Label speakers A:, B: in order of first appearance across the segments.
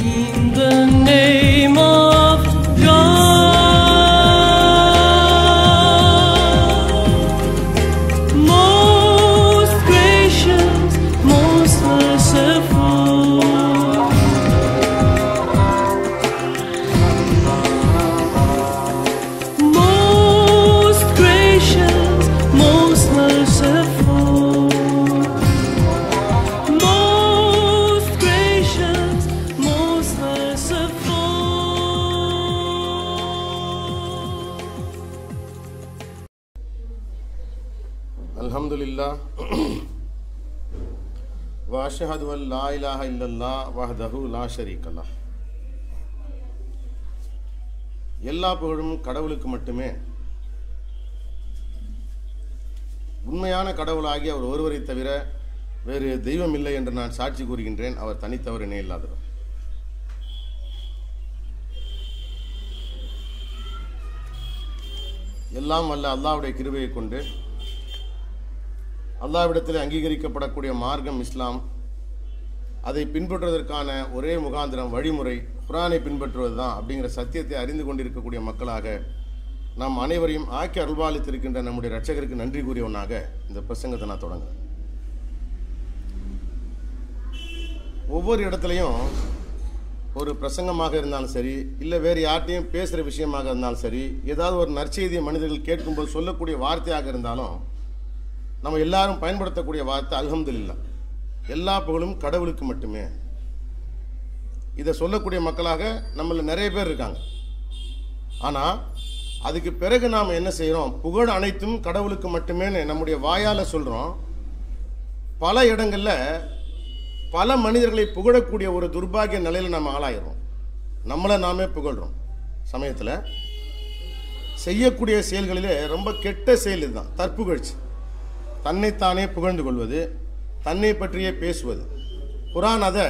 A: In the name of God, most gracious, most merciful, most gracious, most merciful, most gracious, most merciful.
B: Alhamdulillah wa ashhadu an la ilaha illallah wahdahu la sharika lah. எல்லா புகழும் கடவுளுக்கு மட்டுமே. உண்மையான கடவுளாகி அவர் ஒருவரை தவிர வேறு தெய்வம் இல்லை என்று நான் சாட்சி கூறுகின்றேன். அவர் தனித்தவர் இணை இல்லாதவர். எல்லாம் வல்ல அல்லாஹ்வுடைய கிருபையை கொண்டு அல்லாஹ்விடத்தில் அங்கீகரிக்கப்படக்கூடிய மார்க்கம் இஸ்லாம், அதை பின்பற்றுவதற்கான ஒரே முகாந்திரம் வழிமுறை குர்ஆனை பின்பற்றுவது தான் அப்படிங்கிற சத்தியத்தை அறிந்து கொண்டிருக்கக்கூடிய மக்களாக நாம் அனைவரையும் ஆக்கி அருள்பாலித்திருக்கின்ற நம்முடைய இரட்சகருக்கு நன்றி கூறியவனாக இந்த பிரசங்கத்தை நான் தொடங்குறேன். ஒவ்வொரு இடத்துலையும் ஒரு பிரசங்கமாக இருந்தாலும் சரி, இல்லை வேறு யார்ட்டையும் பேசுகிற விஷயமாக இருந்தாலும் சரி, ஏதாவது ஒரு நற்செய்தியை மனிதர்கள் கேட்கும்போது சொல்லக்கூடிய வார்த்தையாக இருந்தாலும் நம்ம எல்லாரும் பயன்படுத்தக்கூடிய வார்த்தை அல்ஹம்துலில்லாஹ், எல்லா புகழும் கடவுளுக்கு மட்டுமே. இதை சொல்லக்கூடிய மக்களாக நம்மள நிறைய பேர் இருக்காங்க. ஆனால் அதுக்கு பிறகு நாம் என்ன செய்கிறோம்? புகழ் அனைத்தும் கடவுளுக்கு மட்டுமேன்னு நம்முடைய வாயால் சொல்கிறோம். பல இடங்களில் பல மனிதர்களை புகழக்கூடிய ஒரு துர்பாகிய நிலையில் நம்ம ஆளாயிரும். நம்மளை நாமே புகழ்கிறோம். சமயத்தில் செய்யக்கூடிய செயல்களிலே ரொம்ப கெட்ட செயல் இதுதான் தற்புகழ்ச்சி. தன்னைத்தானே புகழ்ந்து கொள்வது, தன்னை பற்றியே பேசுவது. குர்ஆன் அதை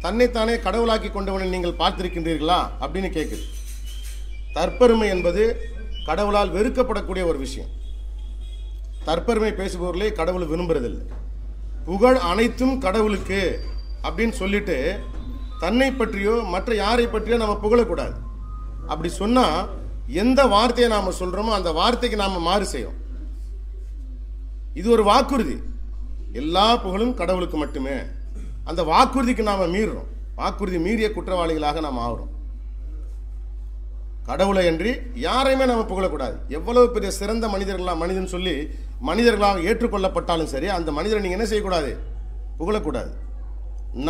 B: தன்னைத்தானே கடவுளாக்கி கொண்டவனை நீங்கள் பார்த்திருக்கின்றீர்களா அப்படின்னு கேட்குது. தற்பெருமை என்பது கடவுளால் வெறுக்கப்படக்கூடிய ஒரு விஷயம். தற்பெருமை பேசுபவர்களே கடவுள் விரும்புறதில்லை. புகழ் அனைத்தும் கடவுளுக்கு அப்படின்னு சொல்லிட்டு தன்னை பற்றியோ மற்ற யாரை பற்றியோ நம்ம புகழக்கூடாது. அப்படி சொன்னால் எந்த வார்த்தையை நாம் சொல்கிறோமோ அந்த வார்த்தைக்கு நாம் மாறு செய்யும். இது ஒரு வாக்குறுதி. எல்லா புகழும் கடவுளுக்கு மட்டுமே. அந்த வாக்குறுதிக்கு நாம் மீறுறோம். வாக்குறுதி மீறிய குற்றவாளிகளாக நாம் ஆகிறோம். கடவுளை அன்றி யாரையுமே நம்ம புகழக்கூடாது. எவ்வளவு பெரிய சிறந்த மனிதன் சொல்லி மனிதர்களாக ஏற்றுக்கொள்ளப்பட்டாலும் சரி, அந்த மனிதரை நீங்கள் என்ன செய்யக்கூடாது? புகழக்கூடாது.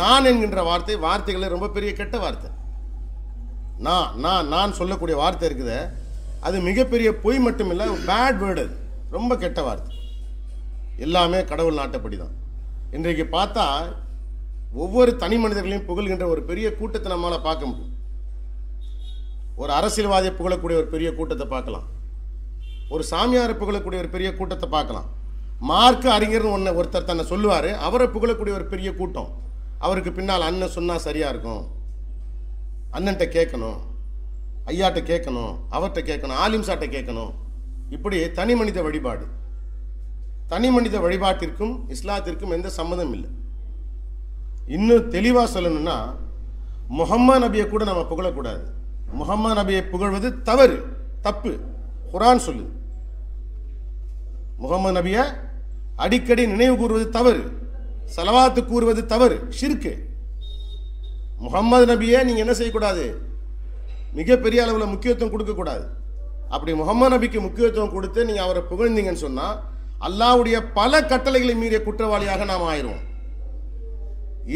B: நான் என்கின்ற வார்த்தைகளே ரொம்ப பெரிய கெட்ட வார்த்தை. நான் சொல்லக்கூடிய வார்த்தை இருக்குது, அது மிகப்பெரிய பொய் மட்டும் இல்லை, பேட் வேர்டு. அது ரொம்ப கெட்ட வார்த்தை. எல்லாமே கடவுள் நாட்டப்படி தான். இன்றைக்கு பார்த்தா ஒவ்வொரு தனி மனிதர்களையும் புகழ்கின்ற ஒரு பெரிய கூட்டத்தை நம்மளால் பார்க்க முடியும். ஒரு அரசியல்வாதியை புகழக்கூடிய ஒரு பெரிய கூட்டத்தை பார்க்கலாம். ஒரு சாமியாரை புகழக்கூடிய ஒரு பெரிய கூட்டத்தை பார்க்கலாம். மார்க்கு அறிஞர்னு ஒருத்தர் தன்னை சொல்லுவார், அவரை புகழக்கூடிய ஒரு பெரிய கூட்டம். அவருக்கு பின்னால் அண்ணன் சொன்னால் சரியாக இருக்கும், அண்ணன்ட்ட கேட்கணும், ஐயாட்ட கேட்கணும், அவர்கிட்ட கேட்கணும், ஆலிம்சாட்டை கேட்கணும். இப்படி தனி மனித வழிபாடு. தனி மனித வழிபாட்டிற்கும் இஸ்லாத்திற்கும் எந்த சம்மந்தம் இல்லை. இன்னும் தெளிவாக சொல்லணும்னா, முஹம்மது நபியை கூட நம்ம புகழக்கூடாது. முஹம்மது நபியை புகழ்வது தவறு, தப்பு. குர்ஆன் சொல்லுது. முஹம்மது நபியை அடிக்கடி நினைவு கூறுவது தவறு, சலவாத்து கூறுவது தவறு, ஷிர்க்கு. முஹம்மது நபியை நீங்கள் என்ன செய்யக்கூடாது? மிகப்பெரிய அளவில் முக்கியத்துவம் கொடுக்கக்கூடாது. அப்படி முஹம்மது நபிக்கு முக்கியத்துவம் கொடுத்து நீங்கள் அவரை புகழ்ந்தீங்கன்னு சொன்னால் அல்லாஹ்வுடைய பல கட்டளைகளை மீறிய குற்றவாளியாக நாம் ஆயிடுவோம்.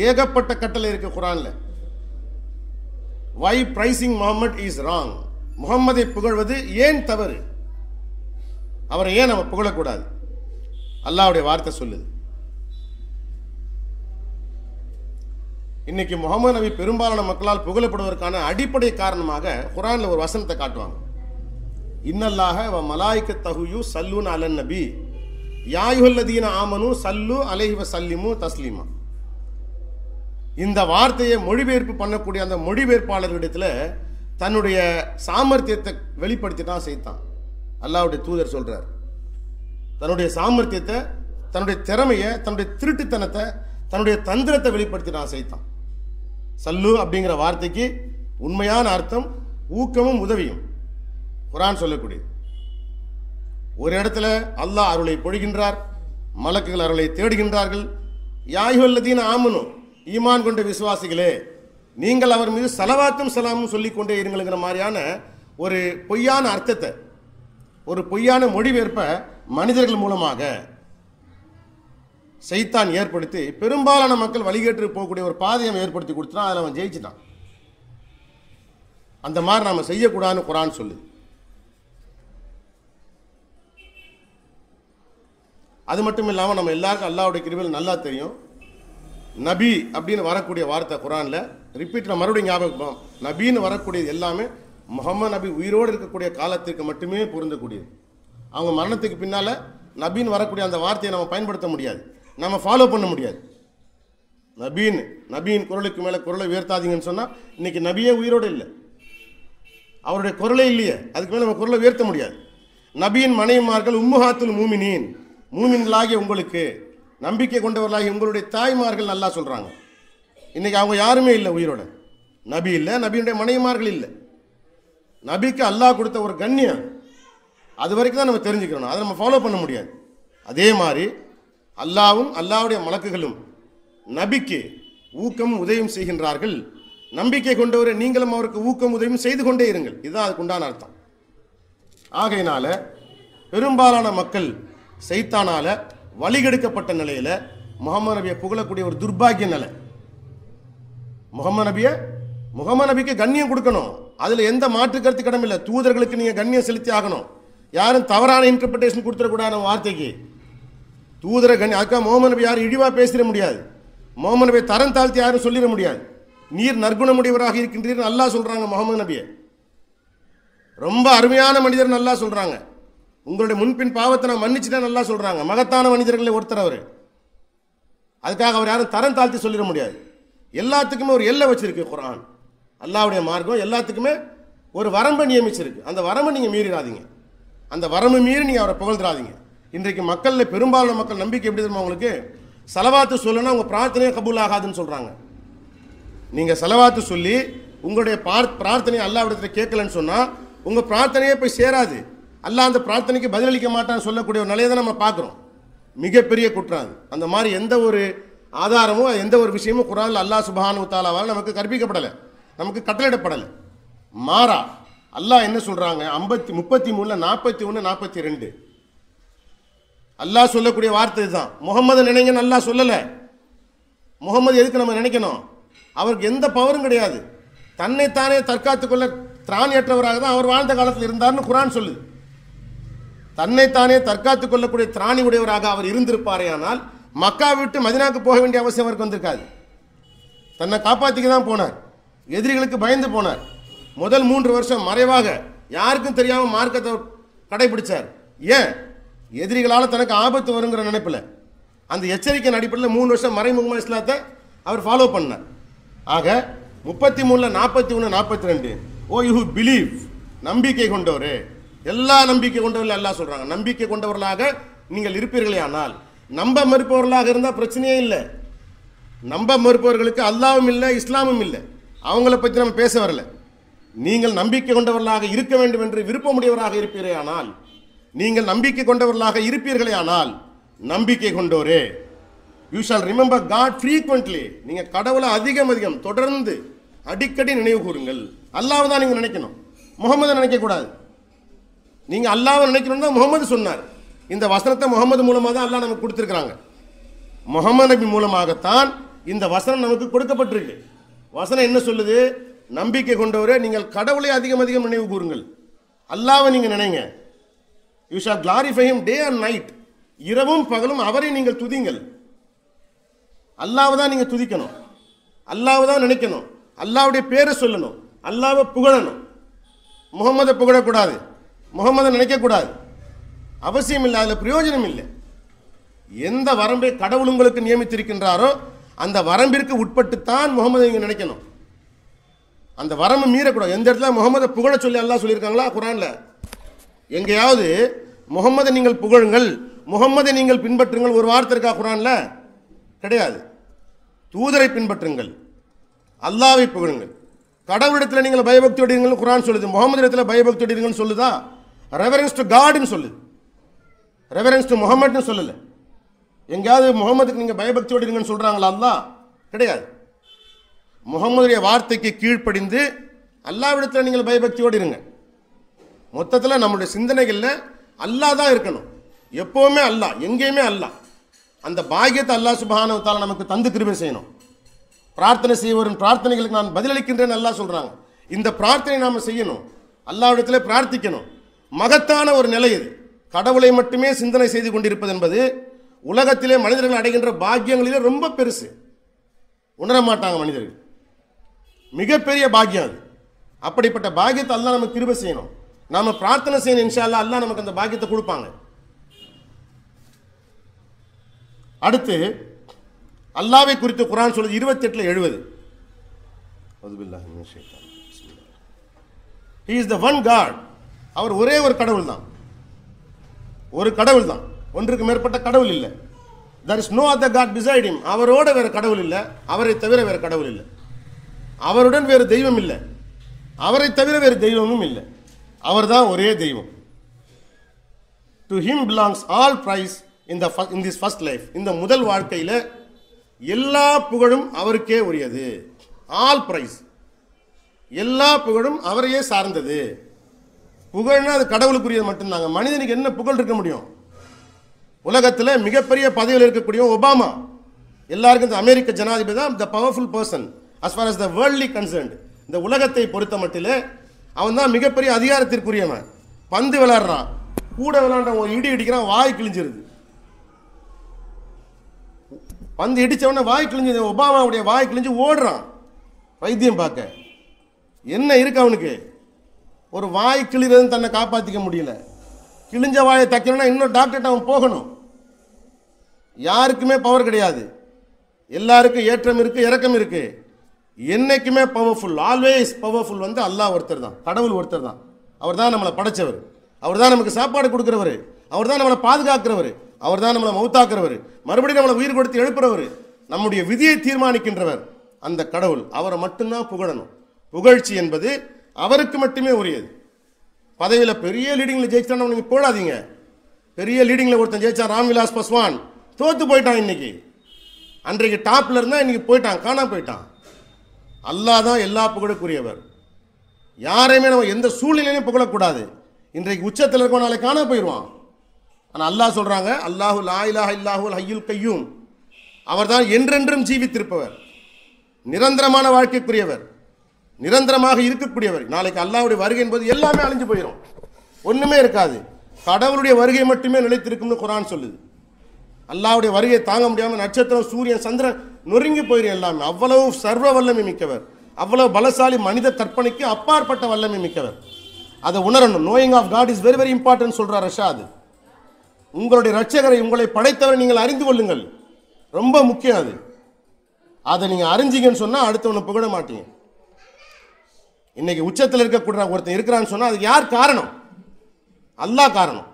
B: ஏகப்பட்ட கட்டளை இருக்கு குர்ஆன்ல. Why praising Muhammad is wrong? முஹம்மதை புகழ்வது ஏன் தவறு? அவரை ஏன் நம்ம புகழக்கூடாது? அல்லாஹ்வுடைய வார்த்தை சொல்லுது. இன்னைக்கு முஹம்மது நபி பெரும்பாலான மக்களால் புகழப்படுவதற்கான அடிப்படை காரணமாக குர்ஆன்ல ஒரு வசனத்தை காட்டுவாங்க. இன்னல்லாஹ வ மலாயிகத்தஹு யுஸல்லூன அலன் நபி யா அய்யுஹல்லதீன ஆமனு ஸல்லு அலைஹி வ ஸல்லிமு தஸ்லீமா. இந்த வார்த்தையை மொழிபெயர்ப்பு பண்ணக்கூடிய அந்த மொழிபெயர்ப்பாளர்களிடத்தில் தன்னுடைய சாமர்த்தியத்தை வெளிப்படுத்திட்டான் செய்தான். அல்லாஹ்வுடைய தூதர் சொல்றார், தன்னுடைய சாமர்த்தியத்தை, தன்னுடைய திறமையை, தன்னுடைய திருட்டுத்தனத்தை, தன்னுடைய தந்திரத்தை வெளிப்படுத்தினான் செய்தான். சல்லு அப்படிங்கிற வார்த்தைக்கு உண்மையான அர்த்தம் ஊக்கமும் உதவியும். குர்ஆன் சொல்லக்கூடியது. ஒரு இடத்துல அல்லாஹ் அருளை பொழிகின்றார், மலக்குகள் அருளை தேடுகின்றார்கள். யா அய்யுஹல்லதீன ஆமனு, ஈமான் கொண்ட விசுவாசிகளே, நீங்கள் அவர் மீது ஸலவாத்தும் ஸலாமும் சொல்லிக்கொண்டே இருங்கள்ங்கிற மாதிரியான ஒரு பொய்யான அர்த்தத்தை, ஒரு பொய்யான மொழிபெயர்ப்பை மனிதர்கள் மூலமாக சைத்தான் ஏற்படுத்தி பெரும்பாலான மக்கள் வழிகேட்டு போகக்கூடிய ஒரு பாதையை ஏற்படுத்தி கொடுத்தான். அதில் அவன் ஜெயிச்சிட்டான். அந்த மாதிரி நாம செய்யக்கூடாதுன்னு குர்ஆன் சொல்லுது. அது மட்டும் இல்லாமல் நம்ம எல்லாருக்கும் அல்லாஹ்வுடைய கிருபையில் நல்லா தெரியும், நபி அப்படின்னு வரக்கூடிய வார்த்தை குர்ஆனில் ரிப்பீட்டில் மறுபடியும் ஞாபகம், நபின்னு வரக்கூடியது எல்லாமே முஹம்மது நபி உயிரோடு இருக்கக்கூடிய காலத்திற்கு மட்டுமே பொருந்தக்கூடியது. அவங்க மரணத்துக்கு பின்னால் நபின்னு வரக்கூடிய அந்த வார்த்தையை நம்ம பயன்படுத்த முடியாது, நம்ம ஃபாலோ பண்ண முடியாது. நபியின் குரலுக்கு மேலே குரலை உயர்த்தாதீங்கன்னு சொன்னால் இன்னைக்கு நபியே உயிரோடு இல்லை, அவருடைய குரலே இல்லையே, அதுக்கு மேலே நம்ம குரலை உயர்த்த முடியாது. நபியின் மனைவிமார்கள் உம்முஹாத்துல் மூமினீன், மூமின்களாகிய உங்களுக்கு, நம்பிக்கை கொண்டவர்களாகிய உங்களுடைய தாய்மார்கள் நல்லா சொல்கிறாங்க. இன்றைக்கி அவங்க யாருமே இல்லை உயிரோட, நபி இல்லை, நபியுடைய மனைவிமார்கள் இல்லை. நபிக்கு அல்லாஹ் கொடுத்த ஒரு கண்ணியம், அது வரைக்கும் தான் நம்ம தெரிஞ்சுக்கிறோம், அதை நம்ம ஃபாலோ பண்ண முடியாது. அதே மாதிரி அல்லாவும் அல்லாஹ்வுடைய மலக்குகளும் நபிக்கு ஊக்கமும் உதவியும் செய்கின்றார்கள். நம்பிக்கை கொண்டவரை நீங்களும் அவருக்கு ஊக்கம் உதவியும் செய்து கொண்டே இருங்கள். இதுதான் அதுக்கு உண்டான அர்த்தம். ஆகையினால பெரும்பாலான மக்கள் சைத்தானால வழிகெடுக்கப்பட்ட நிலையில முகமது நபியை புகழக்கூடிய ஒரு துர்பாகிய நிலை. முகமது நபிக்கு கண்ணியம் கொடுக்கணும், அதுல எந்த மாற்று கருத்து கடமில்லை. தூதர்களுக்கு நீங்க கண்ணியம் செலுத்தி ஆகணும். யாரும் தவறான இன்டர்பிரேஷன் கொடுத்துடக்கூடாத வார்த்தைக்கு தூதர கண்ணியம். அதுக்காக முகமது நபி யாரும் இழிவா பேசிட முடியாது, முகமது நபியை தரம் தாழ்த்தி யாரும் சொல்லிட முடியாது. நீர் நற்குணமுடையவராக இருக்கின்றீர்கள் அல்லாஹ் சொல்றாங்க. முகமது நபியை ரொம்ப அருமையான மனிதர் நல்லா சொல்றாங்க. உங்களுடைய முன்பின் பாவத்தை நான் மன்னிச்சுட்டேன் நல்லா சொல்றாங்க. மகத்தான மனிதர்களை ஒருத்தர் அவர். அதுக்காக அவர் யாரும் தரம் தாழ்த்தி சொல்லிட முடியாது. எல்லாத்துக்குமே ஒரு எல்லை வச்சிருக்கு குர்ஆன். அல்லாஹ்வுடைய மார்க்கம் எல்லாத்துக்குமே ஒரு வரம்பை நியமிச்சிருக்கு. அந்த வரம்பை நீங்க மீறிடாதீங்க, அந்த வரம்பு மீறி நீங்க அவரை புகழ்ந்துடாதீங்க. இன்றைக்கு மக்களில் பெரும்பாலான மக்கள் நம்பிக்கை எப்படி தெரியுமா உங்களுக்கு? சலவாத்து சொல்லனா உங்க பிரார்த்தனையே கபூல் ஆகாதுன்னு சொல்றாங்க. நீங்க சலவாத்து சொல்லி உங்களுடைய பிரார்த்தனையை அல்லாஹ்விடத்தில் கேட்கலன்னு சொன்னா உங்க பிரார்த்தனையே போய் சேராது. அல்லாஹ் அந்த பிரார்த்தனைக்கு பதிலளிக்க மாட்டான்னு சொல்லக்கூடிய ஒரு நிலையை தான் நம்ம பார்க்குறோம். மிகப்பெரிய குற்றம் அது. அந்த மாதிரி எந்த ஒரு ஆதாரமும் எந்த ஒரு விஷயமும் குர்ஆனில் அல்லாஹ் சுப்ஹானஹு வ தஆலாவால் நமக்கு கற்பிக்கப்படலை, நமக்கு கட்டளையிடப்படலை. மாறா அல்லாஹ் என்ன சொல்றாங்க? 33 41 42 அல்லாஹ் சொல்லக்கூடிய வார்த்தை இதுதான். முகமது நினைங்கன்னு அல்லாஹ் சொல்லலை. முகமது எதுக்கு நம்ம நினைக்கணும்? அவருக்கு எந்த பவரும் கிடையாது. தன்னைத்தானே தற்காத்துக் கொள்ள திராணியற்றவராக தான் அவர் வாழ்ந்த காலத்தில் இருந்தார்னு குர்ஆன் சொல்லுது. தன்னைத்தானே தற்காத்துக் கொள்ளக்கூடிய திராணி உடையவராக அவர் இருந்திருப்பாரே, ஆனால் மக்கா விட்டு மதினாவுக்கு போக வேண்டிய அவசியம் அவருக்கு வந்திருக்காது. தன்னை காப்பாற்றிக்க தான் போனார், எதிரிகளுக்கு பயந்து போனார். முதல் 3 வருஷம் மறைவாக யாருக்கும் தெரியாமல் மார்க்கத்தை கடைபிடிச்சார். ஏன்? எதிரிகளால் தனக்கு ஆபத்து வருங்கிற நினைப்பில். அந்த எச்சரிக்கை அடிப்படையில் 3 வருஷம் மறைமுகமாக இஸ்லாத்தை அவர் ஃபாலோ பண்ணார். ஆக 33 41 42 ஓ யூ பிலீவ், நம்பிக்கை கொண்டவரே, எல்லா நம்பிக்கை கொண்டவர்கள் எல்லாம் சொல்றாங்க. நம்பிக்கை கொண்டவர்களாக நீங்கள் இருப்பீர்களே, ஆனால் நம்ப மறுப்பவர்களாக இருந்தால் பிரச்சனையே இல்லை. நம்ப மறுப்பவர்களுக்கு அல்லாவும் இல்லை இஸ்லாமும் இல்லை, அவங்கள பற்றி நம்ம பேச வரல. நீங்கள் நம்பிக்கை கொண்டவர்களாக இருக்க வேண்டும் என்று விருப்பமுடையவராக இருப்பீரே ஆனால், நீங்கள் நம்பிக்கை கொண்டவர்களாக இருப்பீர்களே ஆனால், நம்பிக்கை கொண்டோரே, you shall remember God frequently, நீங்கள் கடவுளை அதிகம் தொடர்ந்து அடிக்கடி நினைவு கூறுங்கள். அல்லாஹ் தான் நீங்கள் நினைக்கணும், முகமது நினைக்கக்கூடாது. நீங்கள் அல்லாஹ்வை நினைக்கணும் தான் முகமது சொன்னார். இந்த வசனத்தை முகமது மூலமாக தான் அல்லாஹ் நமக்கு கொடுத்துருக்குறாங்க. முகமது நபி மூலமாகத்தான் இந்த வசனம் நமக்கு கொடுக்கப்பட்டிருக்கு. வசனம் என்ன சொல்லுது? நம்பிக்கை கொண்டவரே, நீங்கள் கடவுளை அதிகம் நினைவு கூறுங்கள், அல்லாஹ்வை நீங்கள் நினைங்க. You shawl clarify him day and night, இரவும் பகலும் அவரை நீங்கள் துதிங்கள். அல்லாஹ்வை தான் நீங்கள் துதிக்கணும், அல்லாஹ்வை தான் நினைக்கணும், அல்லாஹ்வுடைய பேரை சொல்லணும், அல்லாஹ்வை புகழணும். முகமதை புகழக்கூடாது, முகமதை நினைக்கக்கூடாது, அவசியம் இல்லை, அதில் பிரயோஜனம் இல்லை. எந்த வரம்பை கடவுள் உங்களுக்கு நியமித்திருக்கின்றாரோ அந்த வரம்பிற்கு உட்பட்டுத்தான் முகமதை நீங்கள் நினைக்கணும். அந்த வரம்பை மீறக்கூடாது. எந்த இடத்துல முகமதை புகழ சொல்லி அல்லாஹ் சொல்லியிருக்காங்களா குர்ஆன்ல? எங்கேயாவது முகமதை நீங்கள் புகழுங்கள், முகமதை நீங்கள் பின்பற்றுங்கள் ஒரு வார்த்தை இருக்கா குர்ஆன்ல? கிடையாது. தூதரை பின்பற்றுங்கள், அல்லாஹ்வை புகழுங்கள். கடவுளிடத்தில் நீங்கள் பயபக்தியோடு இருங்கள் குர்ஆன் சொல்லுது. முகமது இடத்துல பயபக்தியோடு இருங்கன்னு சொல்லுதா? ரெவரன்ஸ் டு காட்னு சொல்லுது, ரெவரன்ஸ் டு முகமதுன்னு சொல்லல. எங்கேயாவது முகமதுக்கு நீங்கள் பயபக்தியோடு இருங்கன்னு சொல்றாங்களா? அல்லாஹ் கிடையாது. முகமதுடைய வார்த்தைக்கு கீழ்ப்படிந்து அல்லாஹ்விடத்தில் நீங்கள் பயபக்தியோடு இருங்க. மொத்தத்தில் நம்முடைய சிந்தனைகளில் அல்லாஹ் தான் இருக்கணும். எப்போவுமே அல்லாஹ், எங்கேயுமே அல்லாஹ். அந்த பாக்கியத்தை அல்லாஹ் சுப்ஹானஹு வ தஆலா நமக்கு தந்து கிருபை செய்யணும். பிரார்த்தனை செய்வரின் பிரார்த்தனைகளுக்கு நான் பதிலளிக்கின்றேன்னு அல்லாஹ் சொல்றாங்க. இந்த பிரார்த்தனை நாம் செய்யணும், அல்லாஹ்விடத்தில் பிரார்த்திக்கணும். மகத்தான ஒரு நிலை இது. கடவுளை மட்டுமே சிந்தனை செய்து கொண்டிருப்பது என்பது உலகத்திலே மனிதர்கள் அடைகின்ற பாக்கியங்களிலே ரொம்ப பெருசு. உணர மாட்டாங்க மனிதர்கள். மிகப்பெரிய பாக்கியம் அது. அப்படிப்பட்ட பாக்கியத்தை அல்லாஹ் நமக்கு கிருபை செய்யணும். நாம பிரார்த்தனை செய்யணும். இன்ஷா அல்லாஹ் அல்லாஹ் நமக்கு அந்த பாக்கியத்தை கொடுப்பாங்க. அடுத்து அல்லாஹ்வை குறித்து குர்ஆன் சொல்லுது 28:70. He is the one God. அவர் ஒரே ஒரு கடவுள் தான், ஒரு கடவுள் தான், ஒன்றுக்கு மேற்பட்ட கடவுள் இல்லை. There is no other God beside him. அவரோட வேற கடவுள் இல்லை, அவரை தவிர வேற கடவுள் இல்லை. அவருடன் வேறு தெய்வம் இல்லை, அவரை தவிர வேறு தெய்வமும் இல்லை. அவர்தான் ஒரே தெய்வம். To him belongs all praise in this first life. இந்த முதல் வாழ்க்கையில எல்லா புகழும் அவருக்கே உரியது. ஆல் பிரைஸ், எல்லா புகழும் அவரையே சார்ந்தது. புகழ்னா அது கடவுளுக்குரியது மட்டும்தாங்க. மனிதனுக்கு என்ன புகழ் இருக்க முடியும்? உலகத்தில் மிகப்பெரிய பதவியில் இருக்கக்கூடிய ஒபாமா, எல்லாருக்கும் இந்த அமெரிக்க ஜனாதிபதி தான் த powerful person as far as the worldly concerned. இந்த உலகத்தை பொறுத்த மட்டில் அவன் தான் மிகப்பெரிய அதிகாரத்திற்குரியவன். பந்து விளையாடுறான், கூட விளையாண்ட ஒரு இடி இடிக்கிறான், வாய் கிழிஞ்சிருது. பந்து இடிச்சவன வாய் கிழிஞ்சு, ஒபாமாவுடைய வாய் கிழிஞ்சு ஓடுறான் வைத்தியம் பார்க்க. என்ன இருக்கு அவனுக்கு? ஒரு வாய் கிழிறதுன்னு தன்னை காப்பாற்றிக்க முடியல. கிழிஞ்ச வாயை தைக்கணும்னா இன்னும் டாக்டர்கிட்ட அவன் போகணும். யாருக்குமே பவர் கிடையாது. எல்லாருக்கும் ஏற்றம் இருக்கு, இறக்கம் இருக்கு. என்னைக்குமே பவர்ஃபுல், ஆல்வேஸ் பவர்ஃபுல் வந்து அல்லாஹ் ஒருத்தர் தான், கடவுள் ஒருத்தர் தான். அவர் தான் நம்மளை படைச்சவர், அவர் தான் நமக்கு சாப்பாடு கொடுக்குறவர், அவர் தான் நம்மளை பாதுகாக்கிறவர், அவர் தான் நம்மளை மௌத்தாக்குறவர், மறுபடியும் நம்மளை உயிர் கொடுத்து எழுப்புறவர், நம்முடைய விதியை தீர்மானிக்கின்றவர் அந்த கடவுள். அவரை மட்டும்தான் புகழணும். புகழ்ச்சி என்பது அவருக்கு மட்டுமே உரியது. பதவியில் பெரிய லீடிங்கில் ஜெயிச்சா நீங்கள் போடாதீங்க. பெரிய லீடிங்கில் ஒருத்தன் ஜெயிச்சா, ராம்விலாஸ் பாஸ்வான் தோத்து போயிட்டான். இன்னைக்கு அன்றைக்கு டாப்ல இருந்தா இன்னைக்கு போயிட்டான், காணா போயிட்டான். அல்லாஹ் தான் எல்லா புகழுக்குரியவர். யாரையுமே நம்ம எந்த சூழ்நிலையிலும் புகழக்கூடாது. இன்றைக்கு உச்சத்தில் இருக்க நாளை காணா போயிடுவான். ஆனால் அல்லாஹ் சொல்றாங்க, அல்லாஹு லா இலாஹ இல்லாஹுல் ஹய்யுல் கய்யூம். அவர் தான் என்றென்றும் ஜீவித்திருப்பவர், நிரந்தரமான வாழ்க்கைக்குரியவர், நிரந்தரமாக இருக்கக்கூடியவர். நாளைக்கு அல்லாஹ்வுடைய வருகை என்பது எல்லாமே அழிஞ்சு போயிடும், ஒண்ணுமே இருக்காது. கடவுளுடைய வருகை மட்டுமே நிலைத்திருக்கும்னு குர்ஆன் சொல்லுது. அல்லாஹ்வுடைய வருகையை தாங்க முடியாமல் நட்சத்திரம், சூரியன், சந்திரன் நொறுங்கி போயிடும் எல்லாமே. அவ்வளவு சர்வ வல்லமை மிக்கவர், அவ்வளவு பலசாலி, மனித கற்பனைக்கு அப்பாற்பட்ட வல்லமை மிக்கவர். அதை உணரணும். Knowing of God is very very important சொல்றார் ரஷாத். உங்களுடைய ரட்சகரை, உங்களை படைத்தவரை நீங்கள் அறிந்து கொள்ளுங்கள், ரொம்ப முக்கியம் அது. அதை நீங்க அறிஞ்சிங்கன்னு சொன்னா அடுத்தவனை புகழ மாட்டீங்க. இன்னைக்கு உச்சத்தில் இருக்கக்கூடிய ஒருத்தன் இருக்கிறான்னு சொன்னா அதுக்கு யார் காரணம்? அல்லாஹ் காரணம்.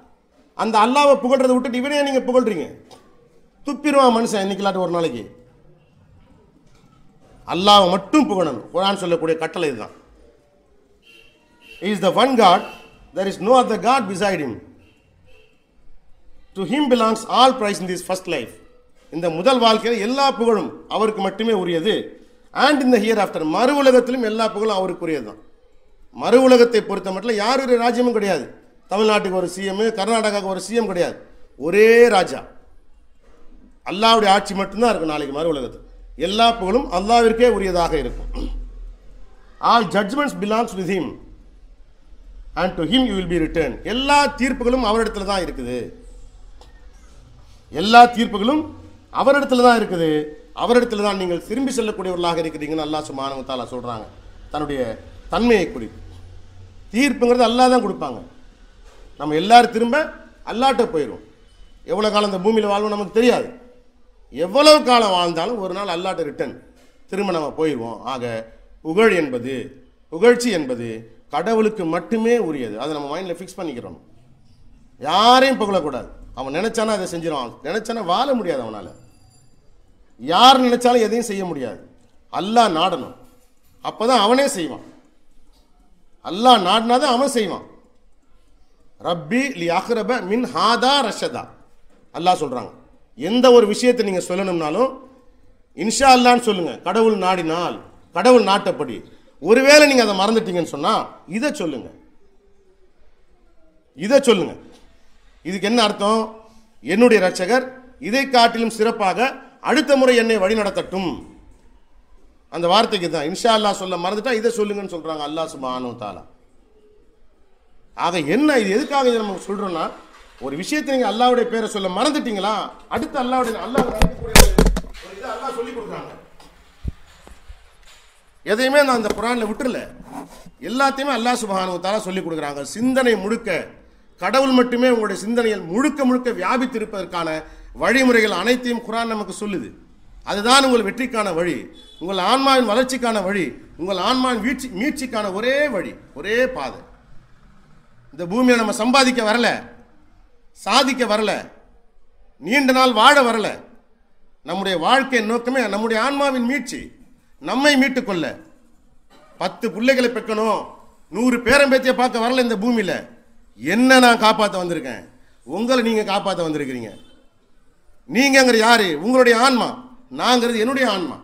B: அந்த அல்லாஹ்வை புகழ்றதை விட்டுட்டு இவனே நீங்க புகழ்றீங்க, துப்பிடுவான் மனுஷன் இன்னைக்கு ஒரு நாளைக்கு. அல்லாஹ்வை மட்டும் புகழணும். குர்ஆன் சொல்லக்கூடிய கட்டளை இதுதான். He is the one God, there is no other God beside him. To him belongs all praise in this first life. இந்த முதல் வாழ்க்கையில் எல்லா புகழும் அவருக்கு மட்டுமே உரியது. And in the hereafter, மறு உலகத்திலும் எல்லா புகழும் அவருக்கு உரியது தான். மறு உலகத்தை பொறுத்த மட்டும் யாருடைய ராஜ்யமும் கிடையாது. தமிழ்நாட்டுக்கு ஒரு சிஎம், கர்நாடகாவுக்கு ஒரு சிஎம் கிடையாது. ஒரே ராஜா, அல்லாஹ்வுடைய ஆட்சி மட்டும்தான் இருக்கும் நாளைக்கு மறு உலகத்தில். எல்லா புகழும் அல்லாஹ்விற்கே உரியதாக இருக்கும். All judgments belongs with him and to him you will be returned. எல்லா தீர்ப்புகளும் அவரிடத்துல தான் இருக்குது. எல்லா தீர்ப்புகளும் அவரிடத்துல தான் இருக்குது. அவரிடத்துல தான் நீங்கள் திரும்பி செல்லக்கூடியவர்களாக இருக்கிறீங்கன்னு அல்லாஹ் சுப்ஹானஹு வ தஆலா சொல்றாங்க. தன்னுடைய தன்மையை குறித்து தீர்ப்புங்கிறது அல்லாஹ் தான் கொடுப்பாங்க. நம்ம எல்லாரும் திரும்ப அல்லாஹ்ட்ட போயிடும். எவ்வளவு காலம் இந்த பூமியில் வாழ்வோம் நமக்கு தெரியாது. எவ்வளவு காலம் வாழ்ந்தாலும் ஒரு நாள் அல்லாஹ்ட்ட ரிட்டர்ன் திரும்ப நம்ம போயிடுவோம். ஆக புகழ் என்பது, புகழ்ச்சி என்பது கடவுளுக்கு மட்டுமே உரியது. அதை நம்ம மைண்டில் ஃபிக்ஸ் பண்ணிக்கிறோம். யாரையும் புகழக்கூடாது. அவன் நினைச்சானா அதை செஞ்சிடும், நினைச்சானா வாழ முடியாது அவனால். யார் நினைச்சாலும் எதையும் செய்ய முடியாது. அல்லாஹ் நாடணும். அப்பதான் அவனே செய்வான். அல்லாஹ் நாடினாதான் அவன் செய்வான். ரப்பி லி அக்ரப மின் ஹாதா ரஷதா அல்லாஹ் சொல்றாங்க. எந்த ஒரு விஷயத்தை நீங்க சொல்லணும்னாலும் இன்ஷா அல்லான்னு சொல்லுங்க. கடவுள் நாடினால், கடவுள் நாட்டப்படி. ஒருவேளை நீங்க அதை மறந்துட்டீங்கன்னு சொன்னா இதை சொல்லுங்க, இதை சொல்லுங்க. இதுக்கு என்ன அர்த்தம்? என்னுடைய இரட்சகர் இதை காட்டிலும் சிறப்பாக அடுத்த முறை என்னை வழிநடத்தட்டும். அந்த வார்த்தைக்கு தான் இன்ஷா அல்லாஹ் சொல்ல மறந்துட்டா இதை சொல்லுங்கன்னு சொல்றாங்க அல்லாஹ் சுப்ஹானஹு வ தஆலா. ஆக என்ன இது, எதுக்காக இதை நம்ம சொல்றோம்னா, ஒரு விஷயத்தை நீங்க அல்லாஹ்வுடைய பேரை சொல்ல மறந்துட்டீங்களா, அடுத்து அல்லாஹ்வுடைய அல்லாஹ் சொல்லி கொடுக்குறாங்க. எதையுமே நான் அந்த குர்ஆன்ல விட்டுறல, எல்லாத்தையுமே அல்லாஹ் சுப்ஹானஹு வ தஆலா சொல்லி கொடுக்குறாங்க. சிந்தனை முழுக்க கடவுள் மட்டுமே உங்களுடைய சிந்தனையில் முழுக்க முழுக்க வியாபித்திருப்பதற்கான வழிமுறைகள் அனைத்தையும் குர்ஆன் நமக்கு சொல்லுது. அதுதான் உங்கள் வெற்றிக்கான வழி, உங்கள் ஆன்மாவின் வளர்ச்சிக்கான வழி, உங்கள் ஆன்மாவின் மீட்சிக்கான ஒரே வழி, ஒரே பாதை. இந்த பூமியை நம்ம சம்பாதிக்க வரல, சாதிக்க வரல, நீண்ட நாள் வாழ வரல. நம்முடைய வாழ்க்கை நோக்கமே நம்முடைய ஆன்மாவின் மீட்சி, நம்மை மீட்டுக்கொள்ள. 10 பிள்ளைகளை பெக்கணும், 100 பேரம்பேத்தியை பார்க்க வரல இந்த பூமியில. என்ன நான் காப்பாற்ற வந்திருக்கேன், உங்களை நீங்க காப்பாற்ற வந்திருக்கிறீங்க. நீங்கிற யாரு? உங்களுடைய ஆன்மா. நாங்கிறது என்னுடைய ஆன்மா.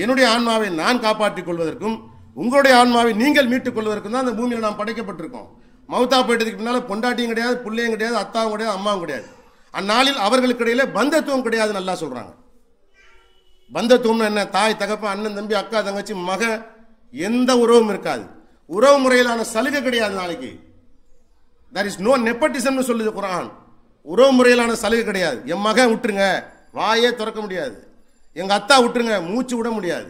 B: என்னுடைய ஆன்மாவை நான் காப்பாற்றிக் கொள்வதற்கும் உங்களுடைய ஆன்மாவை நீங்கள் மீட்டுக் கொள்வதற்கும் தான் இந்த பூமியில் நாம் படைக்கப்பட்டிருக்கோம். மௌத்தா போயிட்டதுக்கு பின்னால பொண்டாட்டியும் கிடையாது, பிள்ளையும் கிடையாது, அத்தாவும் கிடையாது, அம்மாவும் கிடையாது. அந்நாளில் அவர்களுக்கு இடையில பந்தத்துவம் கிடையாது. நல்லா சொல்றாங்க. பந்தத்துவம் என்ன? தாய் தகப்பன், அண்ணன் தம்பி, அக்கா தங்கச்சி, மக, எந்த உறவும் இருக்காது. உறவு முறையிலான சலுகை கிடையாது. நாளைக்கு there is no nepotism சொல்லுது குர்ஆன். உறவு முறையிலான சலுகை கிடையாது. என் மகன் விட்டுருங்க, வாயே திறக்க முடியாது. எங்க அத்தா விட்டுருங்க, மூச்சு விட முடியாது.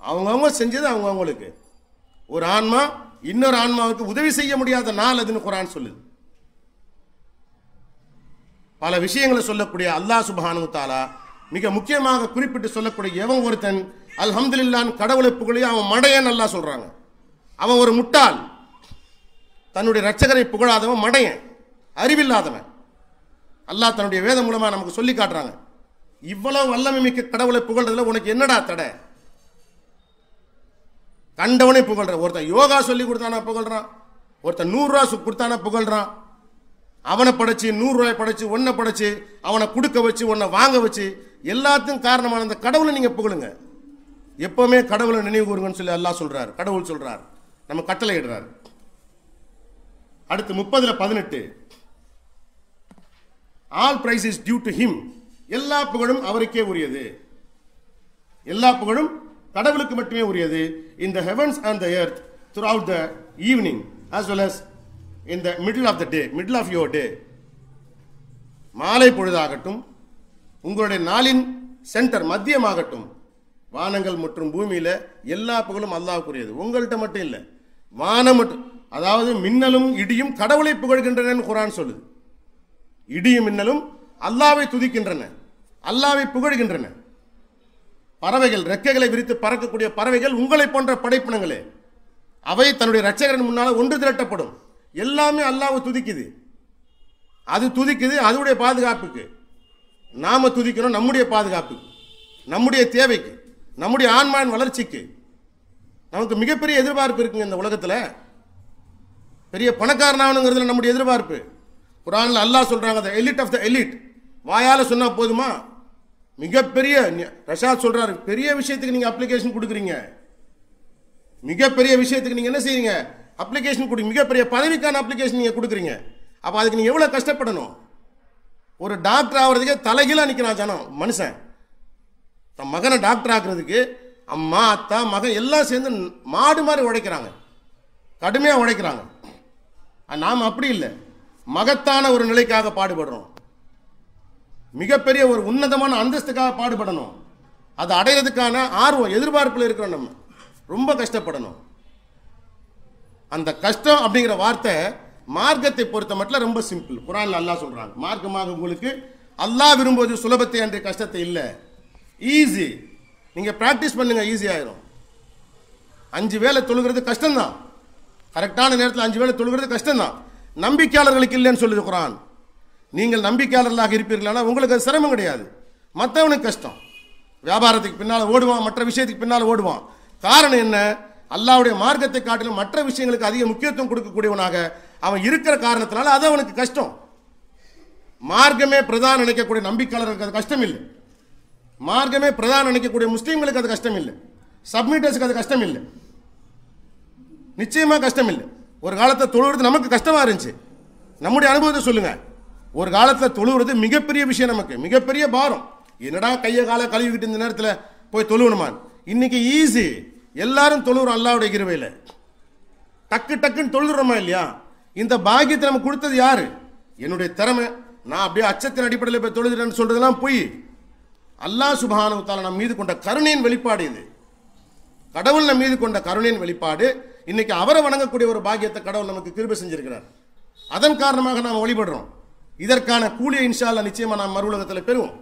B: அவங்கவுங்க செஞ்சது அவங்கவுங்களுக்கு. ஒரு ஆன்மா இன்னொரு ஆன்மாவுக்கு உதவி செய்ய முடியாத நாள் அதுன்னு குர்ஆன் சொல்லுது. பல விஷயங்களை சொல்லக்கூடிய அல்லாஹ் சுப்ஹானஹு வ தஆலா மிக முக்கியமாக குறிப்பிட்டு சொல்லக்கூடிய எவன் ஒருத்தன் அல்ஹம்துலில்லாஹ் கடவுளை புகழி அவன் மடையன் அல்லாஹ் சொல்றாங்க. அவன் ஒரு முட்டாள், தன்னுடைய இரட்சகரை புகழாதவன் மடையன், அறிவில்லாதவன். அல்லாஹ் தன்னுடைய வேதம் மூலமா நமக்கு சொல்லி காட்டுறாங்க. இவ்வளவு வல்லமை மிக்க கடவுளை புகழ்றதுல உனக்கு என்னடா தடை? கண்டவனே புகழ்ற. ஒருத்தன் யோகா சொல்லி கொடுத்தானா புகழ்றான், ஒருத்தன் 100 ரூபா கொடுத்தானா புகழ்றான். அவனை படைச்சு 100 ரூபாய் படைச்சு ஒன்னை படைச்சு அவனை கொடுக்க வச்சு ஒன்னை வாங்க வச்சு எல்லாத்துக்கும் காரணமான அந்த கடவுளை நீங்க புகழுங்க. எப்பவுமே கடவுளை நினைவு கூறுங்கன்னு சொல்லி அல்லாஹ் சொல்றாரு, கடவுள் சொல்றார், நம்ம கட்டளை இடுறாரு. அடுத்து 30:18 all praise is due to him. எல்லா புகழும் அவருக்கே உரியது, எல்லா புகழும் கடவுளுக்கு மட்டுமே உரியது. in the heavens and the earth throughout the evening as well as in the middle of the day, middle of your day. மாலை பொழுதாகட்டும், உங்களுடைய நாளின் சென்டர் மத்தியமாகட்டும், வானங்கள் மற்றும் பூமியில எல்லா புகழும் அல்லாஹ்வுக்குரியது. உங்கள்கிட்ட மட்டும் இல்லை, வானம் மட்டும், அதாவது மின்னலும் இடியும் கடவுளை புகழ்கின்றன குர்ஆன் சொல்லுது. இடியும் மின்னலும் அல்லாஹ்வை துதிக்கின்றன, அல்லாஹ்வை புகழ்கின்றன. பறவைகள், ரெக்கைகளை விரித்து பறக்கக்கூடிய பறவைகள் உங்களை போன்ற படைப்பினங்களே, அவை தன்னுடைய இரட்சகரின் முன்னால் ஒன்று திரட்டப்படும். எல்லாமே அல்லாஹ்வை துதிக்குது. அது துதிக்குது அதுடைய பாதுகாப்புக்கு. நாம துதிக்கணும் நம்முடைய பாதுகாப்புக்கு, நம்முடைய தேவைக்கு, நம்முடைய ஆன்மாவின் வளர்ச்சிக்கு. நமக்கு மிகப்பெரிய எதிர்பார்ப்பு இருக்குங்க இந்த உலகத்தில். பெரிய பணக்காரனாகணுங்கிறதுல நம்முடைய எதிர்பார்ப்பு. குர்ஆன்ல அல்லாஹ் சொல்றாங்க, the elite of the elite. வாயால சொன்னா போதுமா? மிகப்பெரிய ரஷாத் சொல்றாரு, பெரிய விஷயத்துக்கு நீங்க அப்ளிகேஷன் கொடுக்குறீங்க, மிகப்பெரிய விஷயத்துக்கு நீங்க என்ன செய்றீங்க? அப்ளிகேஷன் கொடுங்க. மிகப்பெரிய பதவிக்கான அப்ளிகேஷன் நீங்க கொடுக்குறீங்க. அப்ப அதுக்கு நீங்க எவ்வளவு கஷ்டப்படணும்? ஒரு டாக்டர் ஆகிறதுக்கே தலைகீழா நிற்கிறான் ஜனம். மனுஷன் தன் மகனை டாக்டர் ஆக்குறதுக்கு அம்மா அத்தா மகன் எல்லாம் சேர்ந்து மாடு மாதிரி உழைக்கிறாங்க, கடுமையாக உழைக்கிறாங்க. நாம் அப்படி இல்லை, மகத்தான ஒரு நிலைக்காக பாடுபடுறோம், மிகப்பெரிய ஒரு உன்னதமான அந்தஸ்துக்காக பாடுபடணும். அதை அடையிறதுக்கான ஆர்வம் எதிர்பார்ப்பில் இருக்கிறோம். நம்ம ரொம்ப கஷ்டப்படணும். அந்த கஷ்டம் அப்படிங்கிற வார்த்தை மார்க்கத்தை பொறுத்த மட்டும் ரொம்ப சிம்பிள். குர்ஆன்ல அல்லாஹ் சொல்றாங்க, மார்க்கமாக உங்களுக்கு அல்லாஹ் விரும்புவது சுலபத்தை அன்றி கஷ்டத்தை இல்லை, ஈஸி. நீங்க பிராக்டிஸ் பண்ணுங்க, ஈஸி ஆயிரும். 5 வேளை தொழுகிறது கஷ்டம்தான், கரெக்டான நேரத்தில் 5 வேளை தொழுகிறது கஷ்டம்தான். நம்பிக்கையாளர்களுக்கு இல்லைன்னு சொல்லுது குர்ஆன். நீங்கள் நம்பிக்கையாளர்களாக இருப்பீர்களானா உங்களுக்கு அது சிரமம் கிடையாது. மற்றவனுக்கு கஷ்டம். வியாபாரத்துக்கு பின்னால் ஓடுவான், மற்ற விஷயத்துக்கு பின்னால் ஓடுவான். காரணம் என்ன? அல்லாஹ்வுடைய மார்க்கத்தை காட்டிலும் மற்ற விஷயங்களுக்கு அதிக முக்கியத்துவம் கொடுக்கக்கூடியவனாக அவன் இருக்கிற காரணத்தினால அது அவனுக்கு கஷ்டம். மார்க்கமே பிரதான நினைக்கக்கூடிய நம்பிக்கையாளர்களுக்கு அது கஷ்டம் இல்லை. மார்க்கமே பிரதான நினைக்கக்கூடிய முஸ்லீம்களுக்கு அது கஷ்டம் இல்லை. சப்மிட்டர்ஸுக்கு அது கஷ்டம் இல்லை. நிச்சயமா கஷ்டம் இல்லை. ஒரு காலத்தை தொழுகிறது நமக்கு கஷ்டமா இருந்துச்சு. நம்முடைய அனுபவத்தை சொல்லுங்க. ஒரு காலத்தில் தொழுகிறது மிகப்பெரிய விஷயம், நமக்கு மிகப்பெரிய பாரம். என்னடா கையை காலை கழுவிக்கிட்டு இந்த நேரத்தில் போய் தொழுவணுமான். இன்னைக்கு ஈஸி, எல்லாரும் தொழுகிறோம் அல்லாஹ்வுடைய கிருபையில். டக்கு டக்குன்னு தொழுகிறோமா இல்லையா? இந்த பாக்கியத்தை நமக்கு கொடுத்தது யாரு? என்னுடைய திறமை, நான் அப்படியே அச்சத்தின் அடிப்படையில் போய் தொழுகிறேன்னு சொல்றதெல்லாம் போய் அல்லாஹ் சுப்ஹானஹு வ தஆலா நம் மீது கொண்ட கருணையின் வெளிப்பாடு. இது கடவுள் நம் மீது கொண்ட கருணையின் வெளிப்பாடு. இன்னைக்கு அவரை வணங்கக்கூடிய ஒரு பாக்கியத்தை கடவுள் நமக்கு கிருபை செஞ்சிருக்கிறார். அதன் காரணமாக நாம் வழிபடுறோம். இதற்கான கூலியை இன்ஷா அல்லாஹ் நிச்சயமா நாம் மறுவுலகத்தில் பெறுவோம்.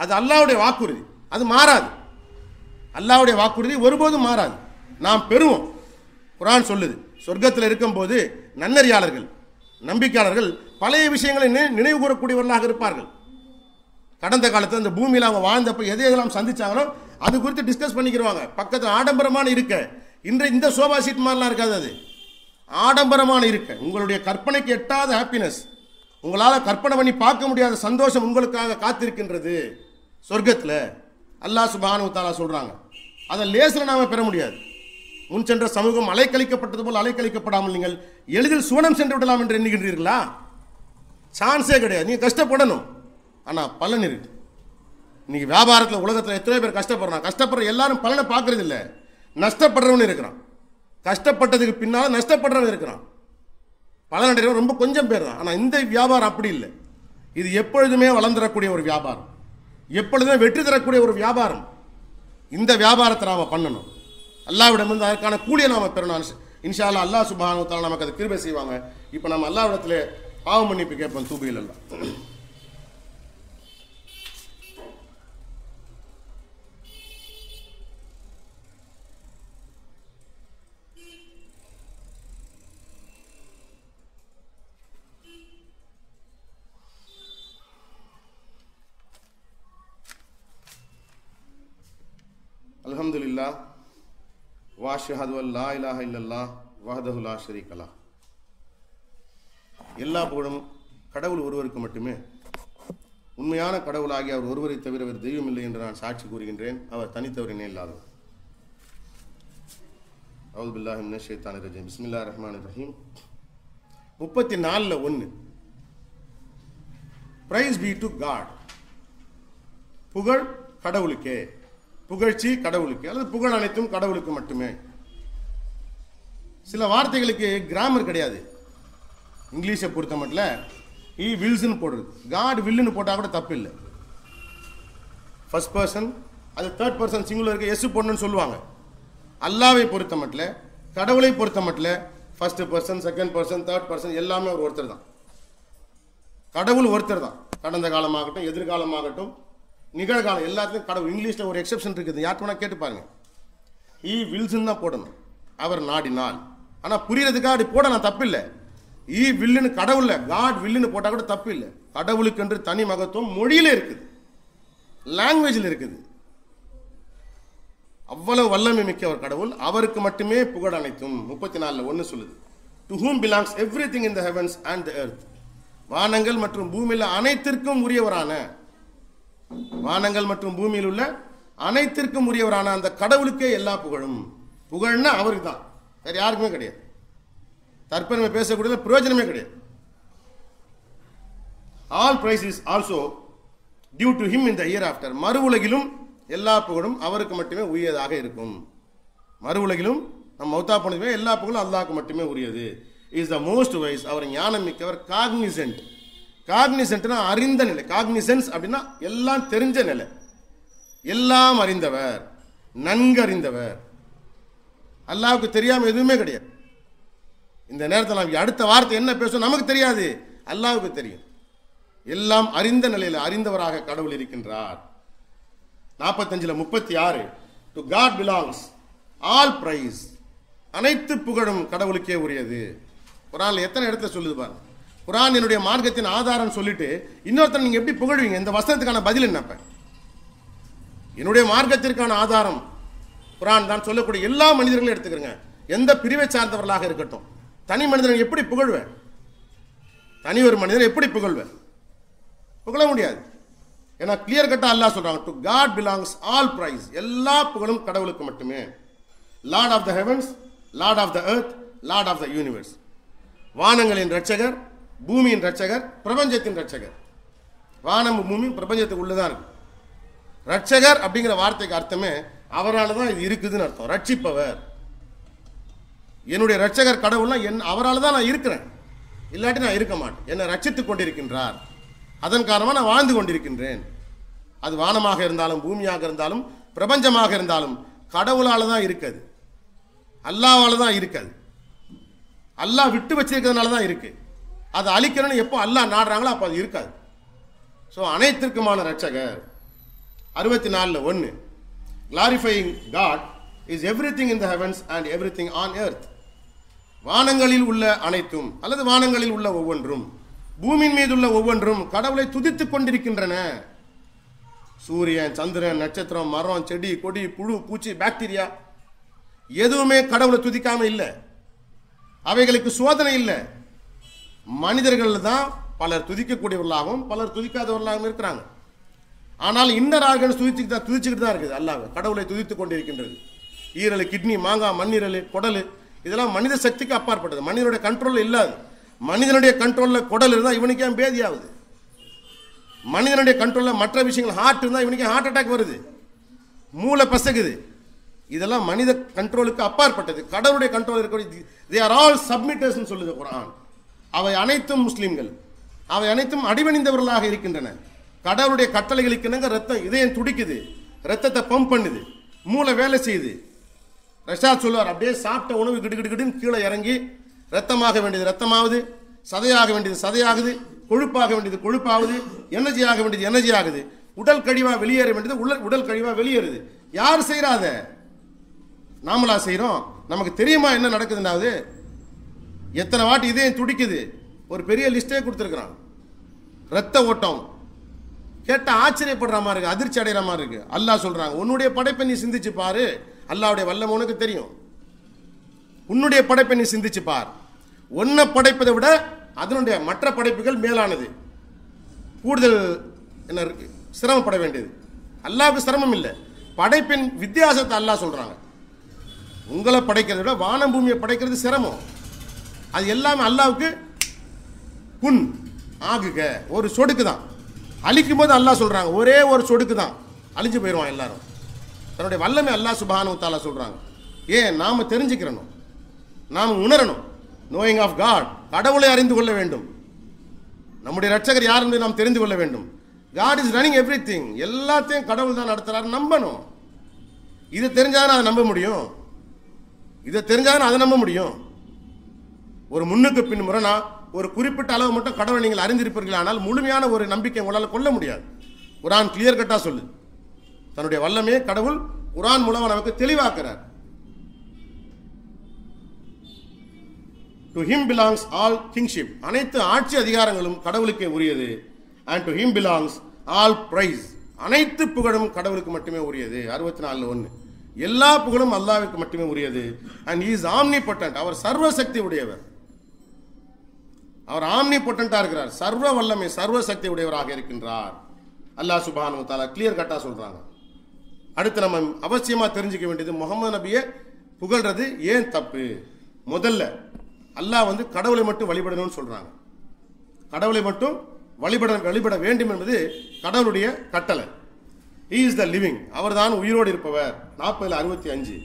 B: அது அல்லாஹ்வுடைய வாக்குறுதி, அது மாறாது. அல்லாஹ்வுடைய வாக்குறுதி ஒருபோதும் மாறாது, நாம் பெறுவோம். குர்ஆன் சொல்லுது, சொர்க்கத்தில் இருக்கும்போது நன்னறியாளர்கள், நம்பிக்கையாளர்கள் பழைய விஷயங்களை நினைவு கூறக்கூடியவர்களாக இருப்பார்கள். கடந்த காலத்தில் அந்த பூமியில் அவங்க வாழ்ந்தப்ப எதையெல்லாம் சந்திச்சாங்களோ அது குறித்து டிஸ்கஸ் பண்ணிக்கிறவாங்க. பக்கத்தில் ஆடம்பரமான இருக்க, இந்த சோபா சீட் மாதிரிலாம் இருக்காது. அது ஆடம்பரமான இருக்க, உங்களுடைய கற்பனைக்கு எட்டாத ஹாப்பினஸ், உங்களால் கற்பனை பண்ணி பார்க்க முடியாத சந்தோஷம் உங்களுக்காக காத்திருக்கின்றது சொர்க்கத்தில். அல்லாஹ் சுப்ஹானஹு வ தஆலா சொல்றாங்க. அதை லேசில் நாம பெற முடியாது. முன் சென்ற சமூகம் அலைக்கழிக்கப்பட்டது போல் அலைக்கழிக்கப்படாமல் நீங்கள் எளிதில் சுவனம் சென்று விடலாம் என்று எண்ணுகின்றீர்களா? சான்ஸே கிடையாது. நீங்க கஷ்டப்படணும், ஆனா பலன் இருக்கு. இன்னைக்கு வியாபாரத்தில் உலகத்தில் எத்தனை பேர் கஷ்டப்படுறான்? கஷ்டப்படுற எல்லாரும் பலனை பார்க்கறது இல்லை. நஷ்டப்படுறவன் இருக்கிறான், கஷ்டப்பட்டதுக்கு பின்னால் நஷ்டப்படுறவன் இருக்கிறான். பலன் அடைகிறவன் ரொம்ப கொஞ்சம் பேர் தான். ஆனால் இந்த வியாபாரம் அப்படி இல்லை. இது எப்பொழுதுமே வளர்ந்துடக்கூடிய ஒரு வியாபாரம், எப்பொழுதுமே வெற்றி தரக்கூடிய ஒரு வியாபாரம். இந்த வியாபாரத்தை நாம் பண்ணணும். அல்லாஹ்விடமிருந்து அதற்கான கூலியை நாம் பெறணும். இன்ஷா அல்லாஹ் அல்லாஹ் சுப்ஹானஹு வ தஆலா நமக்கு அது கிருபை செய்வாங்க. இப்போ நம்ம அல்லாஹ்விடத்தில் பாவ மன்னிப்பு கேட்போம். தூபியில் எல்லாம் அல்ஹம்துலில்லாஹ் வ அஷ்ஹது அல்லா இலாஹ இல்லல்லாஹ் வஹ்தஹு லா ஷரீக லஹ். எல்லா புகழும் கடவுள் ஒருவருக்கு மட்டுமே. உண்மையான கடவுளாகி அவர் ஒருவரை தவிர வேறு தெய்வம் இல்லை என்று நான் சாட்சி கூறுகின்றேன். அவர் தனித்தவர் இணை இல்லாதவர். அவுது பில்லாஹி மினஷ் ஷைத்தானிர் ரஜீம். பிஸ்மில்லாஹிர் ரஹ்மானிர் ரஹீம். 34:1 பிரைஸ் பி டு காட். புகழ் கடவுளுக்கே, புகழ்ச்சி கடவுளுக்கு, அல்லது புகழ் அனைத்தும் கடவுளுக்கு மட்டுமே. சில வார்த்தைகளுக்கு கிராமர் கிடையாது. இங்கிலீஷை பொறுத்த மட்டும் ஈ வில்ஸ்ன்னு போடுறது, காட் வில்லுன்னு போட்டால் கூட தப்பு இல்லை. ஃபர்ஸ்ட் பர்சன், அது தேர்ட் பர்சன் சிங்குலருக்கு எஸ் போடணும்னு சொல்லுவாங்க. அல்லாவை பொறுத்த மட்டும், கடவுளை பொறுத்த மட்டும் first person, second person, third person எல்லாமே ஒரு ஒருத்தர் தான். கடவுள் ஒருத்தர் தான். கடந்த காலமாகட்டும், எதிர்காலமாகட்டும், நிகழ்காலம் எல்லாத்துலையும் கடவுள். இங்கிலீஷில் ஒரு எக்ஸெப்ஷன் இருக்குது, யார்ட்டு வேணா கேட்டு பாருங்க. ஈ வில்ஸ்ன்னு தான் போடணும், அவர் நாடினால். ஆனால் புரியறதுக்காக அப்படி போட நான் தப்பு இல்லை. ஈ வில்லுன்னு கடவுள்ல, காட் வில்லுன்னு போட்டால் கூட தப்பு இல்லை. கடவுளுக்கு என்று தனி மகத்துவம் மொழியில இருக்குது, லாங்குவேஜில் இருக்குது. அவ்வளவு வல்லமை மிக்கவர் கடவுள், அவருக்கு மட்டுமே புகழ் அனைத்தும். 34:1 சொல்லுது, to whom belongs everything in the heavens and the earth. வானங்கள் மற்றும் பூமியில் அனைத்திற்கும் உரியவரான, வானங்கள் மற்றும் பூமியில் உள்ள அனைத்திற்கும் உரியவரான அந்த கடவுளுக்கே எல்லா புகழும். புகழ்னா அவருக்கு தான், வேற யாருக்குமே கிடையாது. தற்பெருமை பேசக்கூடிய பிரயோஜனமே கிடையாது. All praise is also due to him in the year after. மறு உலகிலும் எல்லா புகழும் அவருக்கு மட்டுமே உரியதாக இருக்கும். மறு உலகிலும் நம் மௌத்தா போனதுமே எல்லா புகழும் அல்லாஹ்வுக்கு மட்டுமே உரியது. இஸ் த மோஸ்ட் வைஸ், அவர் ஞானம் மிக்கவர். காக்னிசென்ட், காக்னிசென்ட்னா அறிந்த நிலை. காக்னிசென்ஸ் அப்படின்னா எல்லாம் தெரிஞ்ச நிலை, எல்லாம் அறிந்தவர், நன்கு அறிந்தவர். அல்லாஹ்வுக்கு தெரியாம எதுவுமே கிடையாது. இந்த நேரத்தில் நாம் அடுத்த வார்த்தை என்ன பேசும் நமக்கு தெரியாது, அல்லாஹ்வுக்கு தெரியும். எல்லாம் அறிந்த நிலையில் அறிந்தவராக கடவுள் இருக்கின்றார். 45:36 to God belongs all praise. அனைத்து புகழும் கடவுளுக்கே உரியது. குர்ஆன்ல எத்தனை இடத்துல சொல்லுது பாருங்க. குர்ஆன் என்னுடைய மார்க்கத்தின் ஆதாரம் சொல்லிட்டு இன்னொருத்தர் நீங்க எப்படி புகழ்வீங்க? இந்த வசனத்துக்கான பதில் என்னப்ப? என்னுடைய மார்க்கத்திற்கான ஆதாரம் குர்ஆன் தான் சொல்லக்கூடிய எல்லா மனிதர்களையும் எடுத்துக்கிறங்க, எந்த பிரிவை சார்ந்தவர்களாக இருக்கட்டும். தனி மனிதனை எப்படி புகழ்வேன்? தனி ஒரு மனிதனை எப்படி புகழ்வேன்? புகழ முடியாது. ஏன்னா கிளியர் கட்டா அல்லாஹ் சொல்றாங்க, to God belongs all praise, எல்லா புகழும் கடவுளுக்கு மட்டுமே. Lord of the heavens, lord of the earth, lord of the universe. வானங்களின் ரட்சகர், பூமியின் ரட்சகர், பிரபஞ்சத்தின் ரட்சகர். வானம் பூமி பிரபஞ்சத்துக்கு உள்ளதான் இருக்கு. ரட்சகர் அப்படிங்கிற வார்த்தைக்கு அர்த்தமே அவரால் தான் இது இருக்குதுன்னு அர்த்தம். ரட்சிப்பவர், என்னுடைய ரட்சகர் கடவுள்னா அவரால் தான் நான் இருக்கிறேன், இல்லாட்டி நான் இருக்க மாட்டேன். என்னை ரட்சித்துக் கொண்டிருக்கின்றார், அதன் காரணமாக நான் வாழ்ந்து கொண்டிருக்கின்றேன். அது வானமாக இருந்தாலும் பூமியாக இருந்தாலும் பிரபஞ்சமாக இருந்தாலும் கடவுளால் தான் இருக்காது, அல்லாவால் தான் இருக்காது. அல்லாஹ் விட்டு வச்சிருக்கிறதுனால தான் இருக்கு. அதை அழிக்கணும்னு எப்போ அல்லாஹ் நாடுறாங்களோ அப்போ அது இருக்காது. ஸோ அனைத்திற்குமான ரட்சகர். 64:1 clarifying God is everything in the heavens and everything on earth. வானங்களில் உள்ள அனைத்தும் அல்லது வானங்களில் உள்ள ஒவ்வொன்றும் பூமியின் மீது உள்ள ஒவ்வொன்றும் கடவுளை துதித்துக் கொண்டிருக்கின்றன. சூரியன், சந்திரன், நட்சத்திரம், மரம், செடி, கொடி, புழு, பூச்சி, பாக்டீரியா எதுவுமே கடவுளை துதிக்காம இல்லை. அவைகளுக்கு சோதனை இல்லை. மனிதர்கள் தான் பலர் துதிக்கக்கூடியவர்களாகவும் பலர் துதிக்காதவர்களாகவும் இருக்கிறாங்க. ஆனால் இன்னர் ஆர்கன்ஸ் துதிச்சுக்கிட்டு தான் இருக்குது. அல்லாஹ் கடவுளை துதித்துக் கொண்டிருக்கின்றது. ஈரல், கிட்னி, மாங்காய், மண்ணீரல், குடல் இதெல்லாம் மனித சக்திக்கு அப்பாற்பட்டது, மனிதனுடைய கண்ட்ரோலில் இல்லாது. மனிதனுடைய கண்ட்ரோலில் குடல் இருந்தால் இவனுக்கே பேதி ஆகுது. மனிதனுடைய கண்ட்ரோலில் மற்ற விஷயங்கள், ஹார்ட் இருந்தால் இவனுக்கே ஹார்ட் அட்டாக் வருது, மூளை பசகுது. இதெல்லாம் மனித கண்ட்ரோலுக்கு அப்பாற்பட்டது. கடவுளுடைய கண்ட்ரோல் இருக்கக்கூடிய தே ஆர் ஆல் சப்மிட்டர்ஸ் சொல்லுது குர்ஆன். அவை அனைத்தும் முஸ்லிம்கள், அவை அனைத்தும் அடிபணிந்தவர்களாக இருக்கின்றன. கடவுளுடைய கட்டளைகளுக்கு என்னங்க ரத்தம், இதயம் துடிக்குது, ரத்தத்தை பம்ப் பண்ணுது, மூளை வேலை செய்யுது. ரஷாத் சொல்லுவார், அப்படியே சாப்பிட்ட உணவு கிடுகிடுன்னு கீழே இறங்கி ரத்தமாக வேண்டியது ரத்தமாகுது, சதையாக வேண்டியது சதையாகுது, கொழுப்பாக வேண்டியது கொழுப்பாகுது, எனர்ஜி ஆக வேண்டியது எனர்ஜி ஆகுது, உடல் கழிவா வெளியேற வேண்டியது உடல் கழிவா வெளியேறுது. யார் செய்யறாத? நாமளா செய்யறோம்? நமக்கு தெரியுமா என்ன நடக்குதுன்னாவது? எத்தனை வாட்டி இதயம் துடிக்குது, ஒரு பெரிய லிஸ்டே கொடுத்துருக்கிறான். ரத்த ஓட்டம் கேட்ட ஆச்சரியப்படுற மாதிரி இருக்கு, அதிர்ச்சி அடைகிற மாதிரி இருக்கு. அல்லாஹ் சொல்றாங்க, உன்னுடைய படைப்பை நீ சிந்திச்சு பாரு, அல்லாஹ்வுடைய வல்லமை உனக்கு தெரியும். உன்னுடைய படைப்பை நீ சிந்திச்சு பார். ஒன்றை படைப்பதை விட அதனுடைய மற்ற படைப்புகள் மேலானது, கூடுதல் என்ன இருக்கு, சிரமப்பட வேண்டியது. அல்லாஹ்வுக்கு சிரமம் இல்லை, படைப்பின் வித்தியாசத்தை அல்லாஹ் சொல்றாங்க. உங்களை படைக்கிறத விட வானம் பூமியை படைக்கிறது சிரமம். அது எல்லாமே அல்லாஹ்வுக்கு குன் ஆகுக, ஒரு சொடுக்கு தான். அழிக்கும் போது அல்லாஹ் சொல்றாங்க, ஒரே ஒரு சொடுக்கு தான், அழிஞ்சு போயிடுவான் எல்லாரும். தன்னுடைய வல்லமை அல்லாஹ் சுப்ஹானஹு வ தஆலா சொல்றாங்க. ஏன்? நாம தெரிஞ்சுக்கிறணும், நாம் உணரணும். நோயிங் ஆஃப் காட், கடவுளை அறிந்து கொள்ள வேண்டும். நம்முடைய ரட்சகர் யார் என்று நாம் தெரிந்து கொள்ள வேண்டும். காட் இஸ் ரன்னிங் எவ்ரிதிங், எல்லாத்தையும் கடவுள் தான் நடத்துறாரு, நம்பணும். இதை தெரிஞ்சாதான் அதை நம்ப முடியும், இதை தெரிஞ்சாதான் அதை நம்ப முடியும். ஒரு முன்னுக்கு பின் முரணா ஒரு குறிப்பிட்ட அளவு மட்டும் கடவுளை நீங்கள் அறிந்திருப்பீர்கள், ஆனால் முழுமையான ஒரு நம்பிக்கை உங்களால் கொள்ள முடியாது. குர்ஆன் கிளியர் கட்டா சொல்லு, தன்னுடைய வல்லமையை கடவுள் குர்ஆன் மூலமா நமக்கு தெளிவாக்குறார். To him belongs all kingship, அனைத்து ஆட்சி அதிகாரங்களும் கடவுளுக்கே உரியது. And to him belongs all praise, அனைத்து புகழும் கடவுளுக்கு மட்டுமே உரியது. 64:1 எல்லா புகழும் அல்லாஹ்வுக்கு மட்டுமே உரியது. அண்ட் ஹி இஸ் ஆம்னிபொட்டன்ட், அவர் சர்வ சக்தி உடையவர். அவர் ஆம்னிபொட்டன்டா இருக்கிறார், சர்வ வல்லமை சர்வ சக்தி உடையவராக இருக்கின்றார். அல்லாஹ் சுப்ஹானஹு வ தஆலா கிளியர் கட்டா சொல்றாங்க. அடுத்து நம்ம அவசியமா தெரிஞ்சுக்க வேண்டியது, முகமது நபியை புகழ்றது ஏன் தப்பு? முதல்ல அல்லாஹ் கடவுளை மட்டும் வழிபடணும்னு சொல்றாங்க. கடவுளை மட்டும் வழிபட வேண்டும் என்பது கடவுளுடைய கட்டளை. He is the living, அவர்தான் உயிரோடு இருப்பவர். 40:65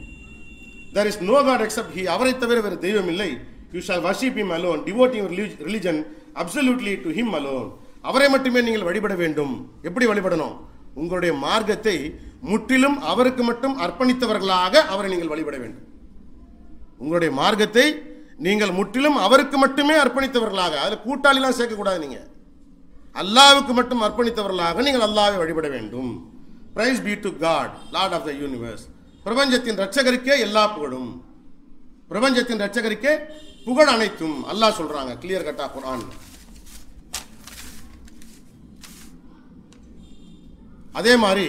B: There is no God except he, அவரை தவிர வேறு தெய்வம் இல்லை. You shall worship him alone, devoting your religion absolutely to him alone. அவரை மட்டுமே நீங்கள் வழிபட வேண்டும். எப்படி வழிபடணும்? உங்களுடைய மார்க்கத்தை முற்றிலும் அவருக்கு மட்டும் அர்ப்பணித்தவர்களாக அவரை நீங்கள் வழிபட வேண்டும். உங்களுடைய மார்க்கத்தை நீங்கள் முற்றிலும் அவருக்கு மட்டுமே அர்ப்பணித்தவர்களாக, அதில் கூட்டாளிலாம் சேர்க்கக்கூடாது. நீங்க அல்லாஹ்வுக்கு மட்டும் அர்ப்பணித்தவர்களாக நீங்கள் அல்லாஹ்வை வழிபட வேண்டும். Praise be to God, lord of the universe. பிரபஞ்சத்தின் ரட்சகருக்கே எல்லா புகழும், பிரபஞ்சத்தின் ரட்சகருக்கே புகழ் அனைத்தும் அல்லாஹ் சொல்றாங்க கிளியர் கட்டா குர்ஆன். அதே மாதிரி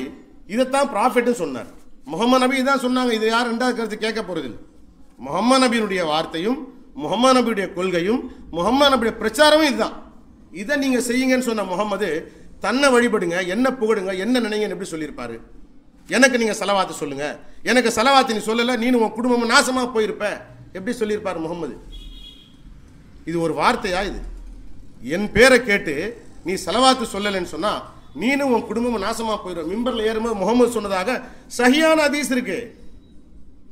B: இதைத்தான் ப்ராஃபெட்டும் சொன்னார். முகமது நபி தான் சொன்னாங்க. இது யார் ரெண்டாவது கருத்து கேட்க போறது இல்லை. முகமது நபியினுடைய வார்த்தையும் முகமது நபியுடைய கொள்கையும் முகமது நபியுடைய பிரச்சாரமும் இதுதான். இதை நீங்க செய்யுங்கன்னு சொன்ன முகமது தன்னை வழிபடுங்க, என்ன புகழுங்க, என்ன நினைங்கன்னு எப்படி சொல்லியிருப்பாரு? எனக்கு நீங்க சலவாத்து சொல்லுங்க, எனக்கு சலவாத்து நீ சொல்லல, நீ உன் குடும்பம் நாசமா போயிருப்ப, எப்படி சொல்லியிருப்பாரு முகமது? இது ஒரு வார்த்தையா? இது என் பேரை கேட்டு நீ சலவாத்து சொல்லலைன்னு சொன்னா நீனும் உன் குடும்பம் நாசமா போயிடும். மிம்பர்ல ஏறும்போது முகமது சொன்னதாக சஹியான ஹதீஸ் இருக்கு.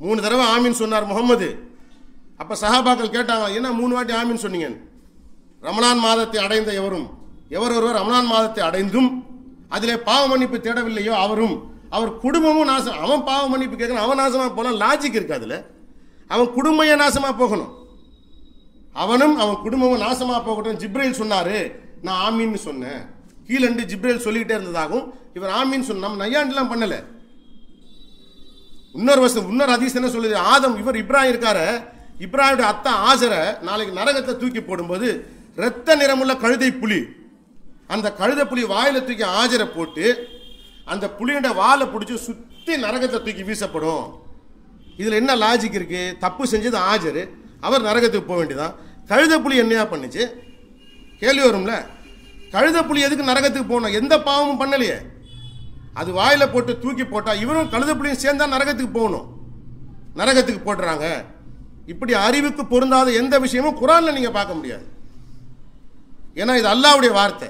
B: 3 தடவை ஆமீன் சொன்னார் முகமது. அப்ப சஹாபாக்கள் கேட்டாங்க, என்ன 3 வாட்டி ஆமீன் சொன்னீங்க? ரமலான் மாதத்தை அடைந்த எவரும், எவரொருவர் ரமலான் மாதத்தை அடைந்தும் அதிலே பாவ மன்னிப்பு தேடவில்லையோ அவரும், அவர் குடும்பமும் நாசம். அவன் பாவ மன்னிப்பு கேட்கணும், அவன் நாசமா போலாம், லாஜிக் இருக்கு அதுல. அவன் குடும்பமே நாசமா போகணும், அவனும் அவன் குடும்பமும் நாசமா போகட்டும். ஜிப்ரீல் சொன்னாரு, நான் ஆமீன்னு சொன்னேன். கீழண்டு ஜிப்ரீல் சொல்லிக்கிட்டே இருந்ததாகவும் இவர் ஆமீன் சொன்ன நையாண்டுலாம் பண்ணல. இன்னொரு ஹதீஸ் என்ன சொல்லுது? ஆதம், இவர் இப்ராஹிம் இருக்காரு, இப்ராஹிமுடைய அத்தா ஆசரை நாளைக்கு நரகத்தை தூக்கி போடும்போது இரத்த நிறமுள்ள கழுதை புலி, அந்த கழுதை புலி வாயில தூக்கி ஆஜரை போட்டு அந்த புலியோட வாழை பிடிச்சி சுத்தி நரகத்தை தூக்கி வீசப்படும். இதுல என்ன லாஜிக் இருக்கு? தப்பு செஞ்சது ஆஜரு, அவர் நரகத்துக்கு போக வேண்டியதான். கழுதை புலி என்னையா பண்ணுச்சு? கேள்வி வரும்ல. கழுதை புலி எதுக்கு நரகத்துக்கு போகணும்? எந்த பாவமும் பண்ணலையே. அது வாயில போட்டு தூக்கி போட்டா இவரும் கழுதை புலியும் சேர்ந்தா நரகத்துக்கு போகணும், நரகத்துக்கு போடுறாங்க. இப்படி அறிவுக்கு பொருந்தாத எந்த விஷயமும் குர்ஆன்ல நீங்க பார்க்க முடியாது. ஏன்னா இது அல்லாஹ்வுடைய வார்த்தை.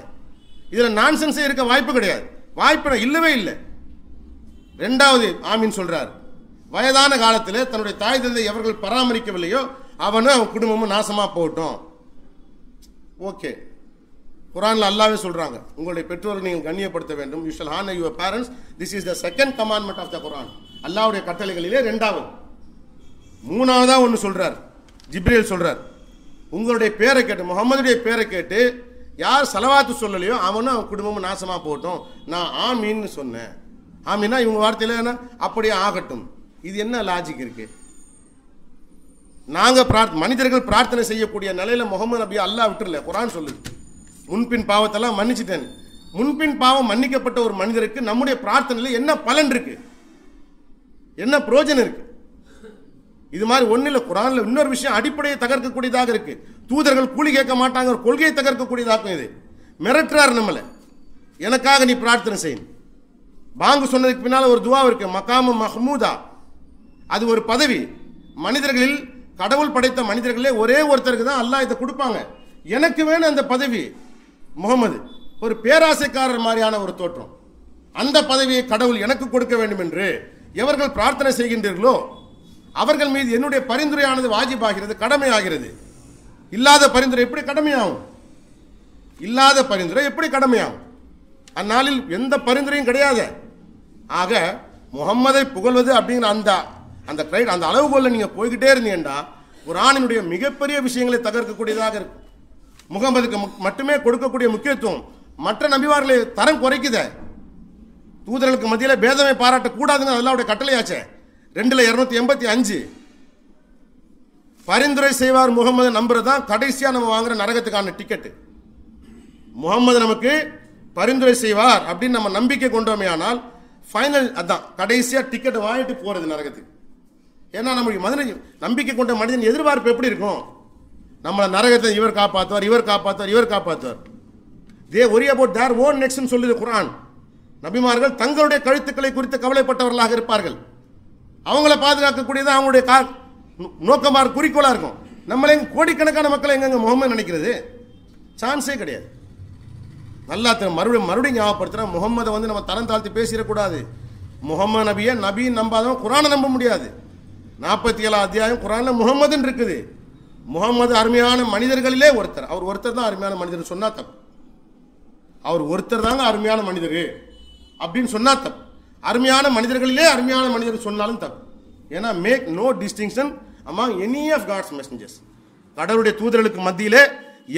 B: இதுல நான்சென்ஸே இருக்க வாய்ப்பு கிடையாது, வாய்ப்பு இல்லவே இல்லை. 2வது ஆமீன் சொல்றார், வயதான காலத்தில் தன்னுடைய தாய் தந்தை எவர்கள் பராமரிக்கவில்லையோ அவனும் அவன் குடும்பமும் நாசமா போகட்டும். ஓகே, குர்ஆன்ல அல்லாஹ்வே சொல்றாங்க, உங்களுடைய பெற்றோரை நீங்கள் கண்ணியப்படுத்த வேண்டும். You shall honour your parents. This is the second commandment of the Quran. அல்லாஹ்வுடைய கட்டளைகளிலே 2வது. 3வதா ஒன்று சொல்றார், ஜிப்ரீல் சொல்றார், உங்களுடைய பேரை கேட்டு, முகமதுடைய பேரை கேட்டு யார் சலவாத்து சொல்லலையோ அவனும் அவன் குடும்பமும் நாசமா போகட்டும். நான் ஆமீன்னு சொன்னேன். ஆமீனா இவங்க வார்த்தையில என்ன? அப்படியே ஆகட்டும். இது என்ன லாஜிக் இருக்கு? நாங்க மனிதர்கள் பிரார்த்தனை செய்யக்கூடிய நிலையில முகமது நபி அல்லாஹ் விட்டுறல. குர்ஆன் சொல்லுது, முன்பின் பாவத்தெல்லாம் மன்னிச்சுட்டேன். முன்பின் பாவம் மன்னிக்கப்பட்ட ஒரு மனிதருக்கு நம்முடைய பிரார்த்தனையில என்ன பலன் இருக்கு, என்ன பிரயோஜனம் இருக்கு? இது மாதிரி ஒன்னில் குர்ஆன்ல இன்னொரு விஷயம் அடிப்படையை தகர்க்கக்கூடியதாக இருக்கு. தூதர்கள் கூலி கேட்க மாட்டாங்க, ஒரு கொள்கையை தகர்க்கக்கூடியதாகும். இது மிரட்டுறாரு நம்மள, எனக்காக நீ பிரார்த்தனை செய்யணும். பாங்கு சொன்னதுக்கு பின்னால ஒரு துவா இருக்கு, மகாம மஹ்மூதா. அது ஒரு பதவி. மனிதர்களில் கடவுள் படைத்த மனிதர்களே ஒரே ஒருத்தருக்கு தான் அல்லாஹ் இதை கொடுப்பாங்க. எனக்கு வேணும் அந்த பதவி. முகமது ஒரு பேராசைக்காரர் மாதிரியான ஒரு தோற்றம். அந்த பதவியை கடவுள் எனக்கு கொடுக்க வேண்டும் என்று எவர்கள் பிரார்த்தனை செய்கின்றீர்களோ அவர்கள் மீது என்னுடைய பரிந்துரையானது வாஜிபாகிறது, கடமையாகிறது. இல்லாத பரிந்துரை எப்படி கடமையாகும்? இல்லாத பரிந்துரை எப்படி கடமையாகும்? அந்நாளில் எந்த பரிந்துரையும் கிடையாது. ஆக முகம்மதை புகழ்வது அப்படிங்கிற அந்த அளவுகோல நீங்க போய்கிட்டே இருந்தீங்கன்னா குர்ஆனினுடைய மிகப்பெரிய விஷயங்களை தகர்க்கக்கூடியதாக இருக்கும். முகம்மதுக்கு மட்டுமே கொடுக்கக்கூடிய முக்கியத்துவம் மற்ற நபிமார்களை தரம் குறைக்குத. தூதர்களுக்கு மத்தியில் பேதமை பாராட்டக்கூடாதுன்னு அல்லாஹ்வுடைய கட்டளையாச்சே. 2:285 பரிந்துரை செய்வார் முகமது நம்புறதுதான் கடைசியா நம்ம வாங்குற நரகத்துக்கான டிக்கெட். முகமது நமக்கு பரிந்துரை செய்வார் அப்படின்னு நம்ம நம்பிக்கை கொண்டோமே ஆனால் ஃபைனல் அதான் கடைசியா டிக்கெட் வாங்கிட்டு போறது நரகத்துக்கு. ஏன்னா நம்மளுடைய மனித நம்பிக்கை கொண்ட மனிதன் எதிர்பார்ப்பு எப்படி இருக்கும்? நம்மளை நரகத்தை இவர் காப்பாற்றுவார், இவர் காப்பாற்றுவார், இவர் காப்பாற்றுவார். தே ஒரி அபவுட் தேர் ஓன் நெக்ஸ்ட்னு சொல்லுது குர்ஆன். நபிமார்கள் தங்களுடைய கழுத்துக்களை குறித்து கவலைப்பட்டவர்களாக இருப்பார்கள். அவங்கள பாதுகாக்கக்கூடியது அவங்களுடைய நோக்கமாக குறிக்கோளாக இருக்கும். நம்மளே கோடிக்கணக்கான மக்களை எங்கெங்க முகமது நினைக்கிறது? சான்ஸே கிடையாது. நல்லா மறுபடியும் ஞாபகப்படுத்துகிறேன், முகம்மதை வந்து நம்ம தரம் தாழ்த்தி பேசிடக்கூடாது. முகமது நபியை நபின்னு நம்பாதவன் குர்ஆனை நம்ப முடியாது. 47 அத்தியாயம் குர்ஆன்ல முகம்மதுன்னு இருக்குது. முகம்மது அருமையான மனிதர்களிலே ஒருத்தர். அவர் ஒருத்தர் தான் அருமையான மனிதர் சொன்னா தப்பு. அவர் ஒருத்தர் தாங்க அருமையான மனிதர் அப்படின்னு சொன்னா தப்பு. அருமையான மனிதர்களிலே அருமையான மனிதர் சொன்னாலும் தப்பு. ஏன்னா make no distinction among any of God's messengers. கடவுளுடைய தூதர்களுக்கு மத்தியிலே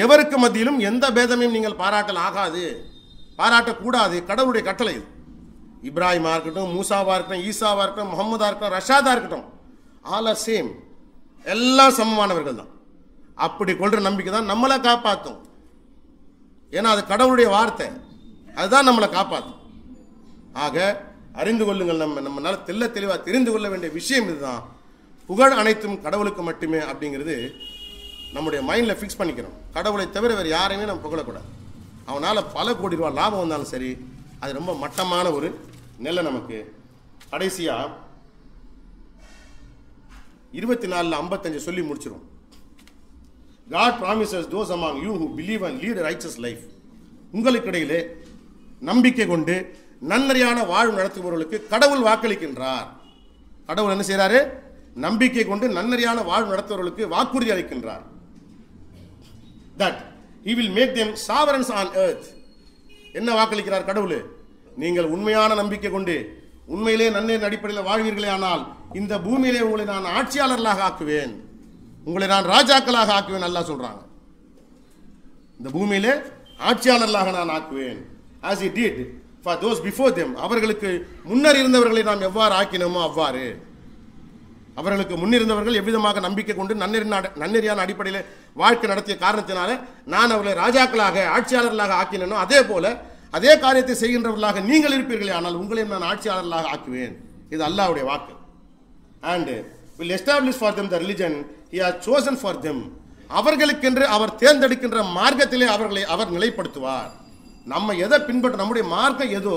B: எவருக்கு மத்தியிலும் எந்த பேதமையும் நீங்கள் பாராட்டல் ஆகாது, பாராட்டக்கூடாது. கடவுளுடைய கட்டளை இது. இப்ராஹிமா இருக்கட்டும், மூசாவா இருக்கட்டும், ஈசாவா இருக்கட்டும், முகமதா இருக்கட்டும், ரஷாதா இருக்கட்டும், ஆல் ஆர் சேம். எல்லாம் சமமானவர்கள் தான். அப்படி கொள்ற நம்பிக்கை தான் நம்மளை காப்பாற்றும். ஏன்னா அது கடவுளுடைய வார்த்தை, அதுதான் நம்மளை காப்பாற்றும். ஆக அறிந்து கொள்ளுங்கள். நம்மளால தெளிவாக தெரிந்து கொள்ள வேண்டிய விஷயம் இதுதான். புகழ் அனைத்தும் கடவுளுக்கு மட்டுமே அப்படிங்கிறது நம்முடைய மைண்டில் ஃபிக்ஸ் பண்ணிக்கிறோம். கடவுளை தவிர வேறு யாரையுமே நம்ம புகழக்கூடாது. அவனால் பல கோடி ரூபா லாபம் வந்தாலும் சரி, அது ரொம்ப மட்டமான ஒரு நிலை நமக்கு. கடைசியாக 24:55 சொல்லி முடிச்சிடும். God promises those among you who believe and lead a righteous life. உங்களுக்கு இடையிலே நம்பிக்கை கொண்டு நன்னறியான வாழ்வு நடத்துபவர்களுக்கு கடவுள் வாக்களிக்கின்றார். கடவுள் என்ன செய்கிறாரு? நம்பிக்கை கொண்டு நன்னறியான வாழ்வு நடத்துபவர்களுக்கு வாக்குறுதி அளிக்கின்றார். That he will make them sovereigns on earth. என்ன வாக்களிக்கிறார் கடவுள்? நீங்கள் உண்மையான நம்பிக்கை கொண்டு உண்மையிலே நன்னறியின் அடிப்படையில் வாழ்வீர்களே ஆனால் இந்த பூமியிலே உங்களை நான் ஆட்சியாளர்களாக ஆக்குவேன், உங்களை நான் ராஜாக்களாக ஆக்குவேன். அல்லாஹ் சொல்றாங்க, இந்த பூமியிலே ஆட்சியாளர்களாக நான் ஆக்குவேன். as he did for those before them. அவர்களுக்கு முன்னர் இருந்தவர்களை நாம் எவ்வாறு ஆக்கினோமோ அவ்வாறு. அவர்களுக்கு முன்னிருந்தவர்கள் எவ்விதமாக நம்பிக்கை கொண்டு நன்னெறியான அடிப்படையில் வாழ்க்கை நடத்திய காரணத்தினால நான் அவர்களை ராஜாக்களாக ஆட்சியாளர்களாக ஆக்கினேனோ அதே போல அதே காரியத்தை செய்கின்றவர்களாக நீங்கள் இருப்பீர்களே ஆனால் உங்களை நான் ஆட்சியாளர்களாக ஆக்குவேன். இது அல்லாஹ்வுடைய வாக்கு. and will establish for them the religion he has chosen for them. அவர்களுக்கென்று அவர் தேர்ந்தெடுக்கின்ற மார்க்கத்திலே அவர்களை அவர் நிலைப்படுத்துவார். நம்ம எதை பின்பற்ற, நம்முடைய மார்க்கம் எதோ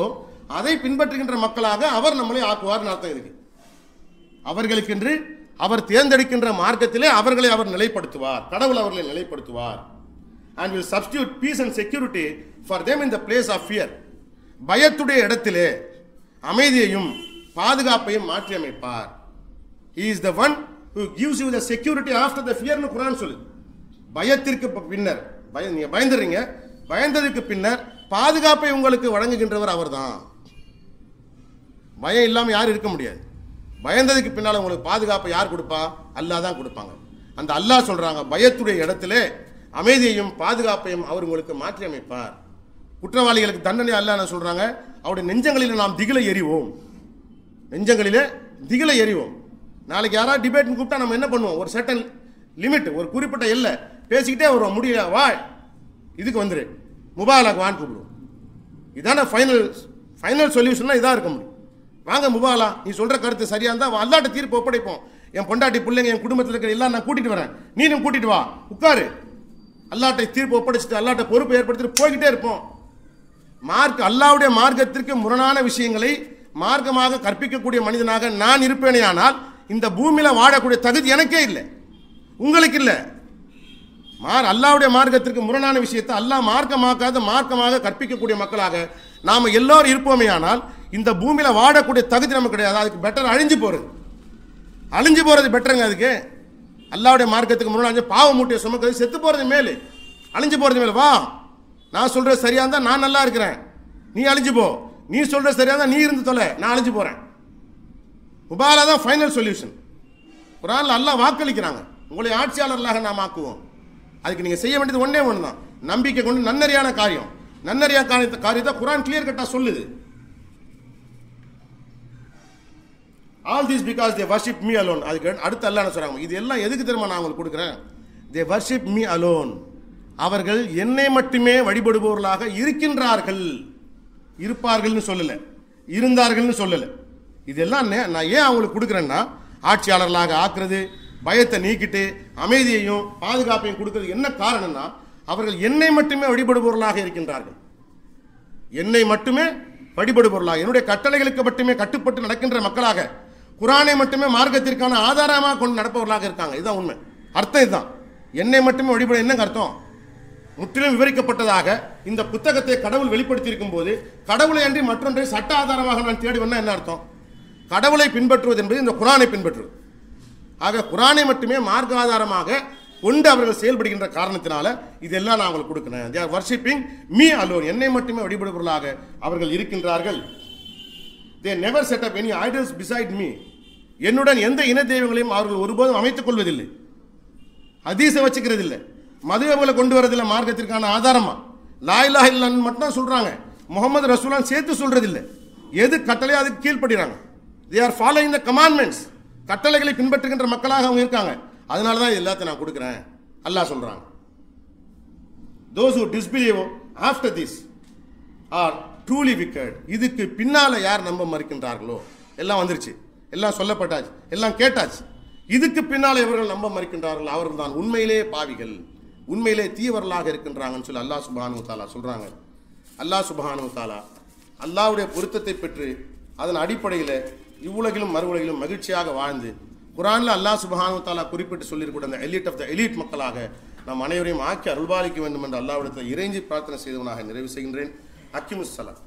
B: அதை பின்பற்றுகின்ற மக்களாக அவர் நம்மளை ஆக்குவார் அர்த்தம் இதுக்கு. அவர்களுக்கென்று அவர் தேர்ந்தெடுக்கின்ற மார்க்கத்திலே அவர்களை அவர் நிலைப்படுத்துவார், கடவுள் அவர்களை நிலைப்படுத்துவார். and will substitute peace and security for them in the place of fear. பயத்துடைய இடத்திலே அமைதியையும் பாதுகாப்பையும் மாற்றி அமைப்பார். he is the one who gives you the security after the fear னு குர்ஆன் சொல்லுது. பயத்திற்கு பின்னர் நீங்க பயந்துறீங்க, பயந்ததுக்கு பின்னர் பாதுகாப்பை உங்களுக்கு வழங்குகின்றவர் அவர்தான். பயம் இல்லாம யாரும் இருக்க முடியாது. பயந்ததுக்கு பின்னால் உங்களுக்கு பாதுகாப்பை யார் கொடுப்பா? அல்லாஹ் தான் கொடுப்பாங்க. அந்த அல்லாஹ் சொல்றாங்க, பயத்துடைய இடத்திலே அமைதியையும் பாதுகாப்பையும் அவர் உங்களுக்கு மாற்றி அமைப்பார். குற்றவாளிகளுக்கு தண்டனை அல்லாஹ் என்ன சொல்றாங்க? அவருடைய நெஞ்சங்களில் நாம் திகிலை எறிவோம், நெஞ்சங்களிலே திகிலை எறிவோம். நாளைக்கு யாராவது டிபேட் கூப்பிட்டா நம்ம என்ன பண்ணுவோம்? ஒரு சர்டன் லிமிட், ஒரு குறிப்பிட்ட எல்லை பேசிக்கிட்டே வருவோம். முடியல வா இதுக்கு வந்துரு, முபாலாக்கு வான்னு கூப்பிடுவோம். இதான ஃபைனல் சொல்யூஷன்னா இதாக இருக்க முடியும். வாங்க முபாலா, நீ சொல்ற கருத்து சரியா இருந்தா அல்லாட்ட தீர்ப்பு ஒப்படைப்போம். என் பொண்டாட்டி பிள்ளைங்க என் குடும்பத்தில் இருக்கிற எல்லாம் நான் கூட்டிட்டு வரேன், நீனும் கூட்டிட்டு வா, உட்காரு. அல்லாட்டை தீர்ப்பு ஒப்படைச்சிட்டு அல்லாட்ட பொறுப்பை ஏற்படுத்திட்டு போய்கிட்டே இருப்போம். அல்லாவுடைய மார்க்கத்திற்கு முரணான விஷயங்களை மார்க்கமாக கற்பிக்கக்கூடிய மனிதனாக நான் இருப்பேனே ஆனால் இந்த பூமியில வாழக்கூடிய தகுதி எனக்கே இல்லை, உங்களுக்கு இல்லை. அல்லாவுடைய மார்க்கத்திற்கு முரணான விஷயத்தை அல்லாஹ் மார்க்கமாக்காத மார்க்கமாக கற்பிக்கக்கூடிய மக்களாக நாம எல்லாரும் இருப்போமே ஆனால் இந்த பூமியில வாழக்கூடிய தகுதி நமக்கு கிடையாது. அதுக்கு பெட்டர் அழிஞ்சு போறது பெட்டருங்க. அதுக்கு அல்லாவுடைய மார்க்கத்துக்கு முரணான பாவ மூட்டையை சுமக்கிறது செத்து போறது மேலே, அழிஞ்சு போறது மேலே. வா, நான் சொல்றது சரியா இருந்தா நான் நல்லா இருக்கிறேன், நீ அழிஞ்சு போ. நீ சொல்றது சரியா இருந்தா நீ இருந்து தொலை, நான் அழிஞ்சு போறேன். முபாலா தான் ஃபைனல் சொல்யூஷன். குர்ஆன்ல அல்லாஹ் வாக்களிக்கிறாங்க, உங்களை ஆட்சியாளர்களாக நாம் ஆக்குவோம். அதுக்கு நீங்க செய்ய வேண்டியது ஒண்ணே ஒன்று தான், நம்பிக்கை கொண்டு நன்னறியான காரியம். நன்னறியான காரியத்தை குர்ஆன் கிளியர் கட்டா சொல்லுது. all this because they worship me alone. அதுக்கு அடுத்து அல்லாஹ் என்ன சொல்றாங்க? இது எல்லாம் எதுக்கு தெரியுமா நான் உங்களுக்கு கொடுக்குறேன்? they worship me alone. அவர்கள் என்னை மட்டுமே வழிபடுபவர்களாக இருக்கின்றார்கள். இருப்பார்கள்னு சொல்லல, இருந்தார்கள்னு சொல்லல. இதெல்லாம் நான் ஏன் அவங்களுக்கு கொடுக்குறேன்னா, ஆட்சியாளர்களாக ஆக்குறது, பயத்தை நீக்கிட்டு அமைதியையும் பாதுகாப்பையும் கொடுக்கிறது. என்ன காரணம்னா அவர்கள் என்னை மட்டுமே வழிபடுபவர்களாக இருக்கின்றார்கள். என்னை மட்டுமே வழிபடுபவர்களாக, என்னுடைய கட்டளைகளுக்கு மட்டுமே கட்டுப்பட்டு நடக்கின்ற மக்களாக, குர்ஆனை மட்டுமே மார்க்கத்திற்கான ஆதாரமாக கொண்டு நடப்பவர்களாக இருக்காங்க. இதுதான் உண்மை. அர்த்தம் இதுதான். என்னை மட்டுமே வழிபட என்னங்க அர்த்தம்? முற்றிலும் விவரிக்கப்பட்டதாக இந்த புத்தகத்தை கடவுள் வெளிப்படுத்தி இருக்கும் போது கடவுளை அன்றி மற்றொன்றை சட்ட ஆதாரமாக நான் தேடுவேன்னா என்ன அர்த்தம்? கடவுளை பின்பற்றுவது என்பது இந்த குர்ஆனை பின்பற்றுவது. ஆக குர்ஆனை மட்டுமே மார்க்க ஆதாரமாக கொண்டு அவர்கள் செயல்படுகின்ற காரணத்தினால இதெல்லாம் நான் அவங்களுக்கு கொடுக்கிறேன். they are worshipping me alone. என்னை மட்டுமே வழிபடுபவர்களாக அவர்கள் இருக்கின்றார்கள். they never set up any idols beside me. என்னுடன் எந்த இன தெய்வங்களையும் அவர்கள் ஒருபோதும் அமைத்துக் கொள்வதில்லை, ஹதீஸை வச்சுக்கிறது இல்லை, மதுவகளை கொண்டு வரதில்லை. மார்க்கத்திற்கான ஆதாரமா லா இலாஹ இல்லல்லாஹ் மட்டும் சொல்றாங்க, முஹம்மது ரசூலுல்லாஹ் சேர்த்து சொல்றது இல்லை. எது கட்டளையோ அதுக்கு கீழ்ப்படுகிறாங்க. they are following the commandments. கட்டளைகளை பின்பற்றுகின்ற மக்களாக அவங்க இருக்காங்க. அதனால தான் எல்லாத்தையும் நான் கொடுக்குறேன் அல்லாஹ் சொல்றாங்க. those who disbelieve after this are truly wicket. இதுக்கு பின்னால யார் நம்ப மறுக்கின்றார்களோ, எல்லாம் வந்துருச்சு, எல்லாம் சொல்லப்பட்டாச்சு, எல்லாம் கேட்டாச்சு. இதுக்கு பின்னால இவர்கள் நம்ப மறுக்கின்றார்கள், அவர்கள் தான் உண்மையிலே பாவிகள், உண்மையிலே தீவர்களாக இருக்கின்றாங்கன்னு சொல்லி அல்லாஹ் சுப்ஹானஹு வ தஆலா சொல்றாங்க. அல்லாஹ் சுப்ஹானஹு வ தஆலா அல்லாஹ்வுடைய பொருத்தத்தை பெற்று அதன் அடிப்படையில் இவ்வுலகிலும் மறுவுலகிலும் மகிழ்ச்சியாக வாழ்ந்து குர்ஆனில் அல்லாஹ் சுப்ஹானஹு வ தஆலா குறிப்பிட்டு சொல்லியிருக்கூடிய அந்த எலிட் ஆஃப் த எலிட் மக்களாக நம் அனைவரையும் ஆக்கி அருள்பாலிக்க வேண்டும் என்று அல்லாஹ்விடத்தில் இறைஞ்சி பிரார்த்தனை செய்தவனாக நிறைவு செய்கின்றேன். அக்கிமுஸ் ஸலாம்.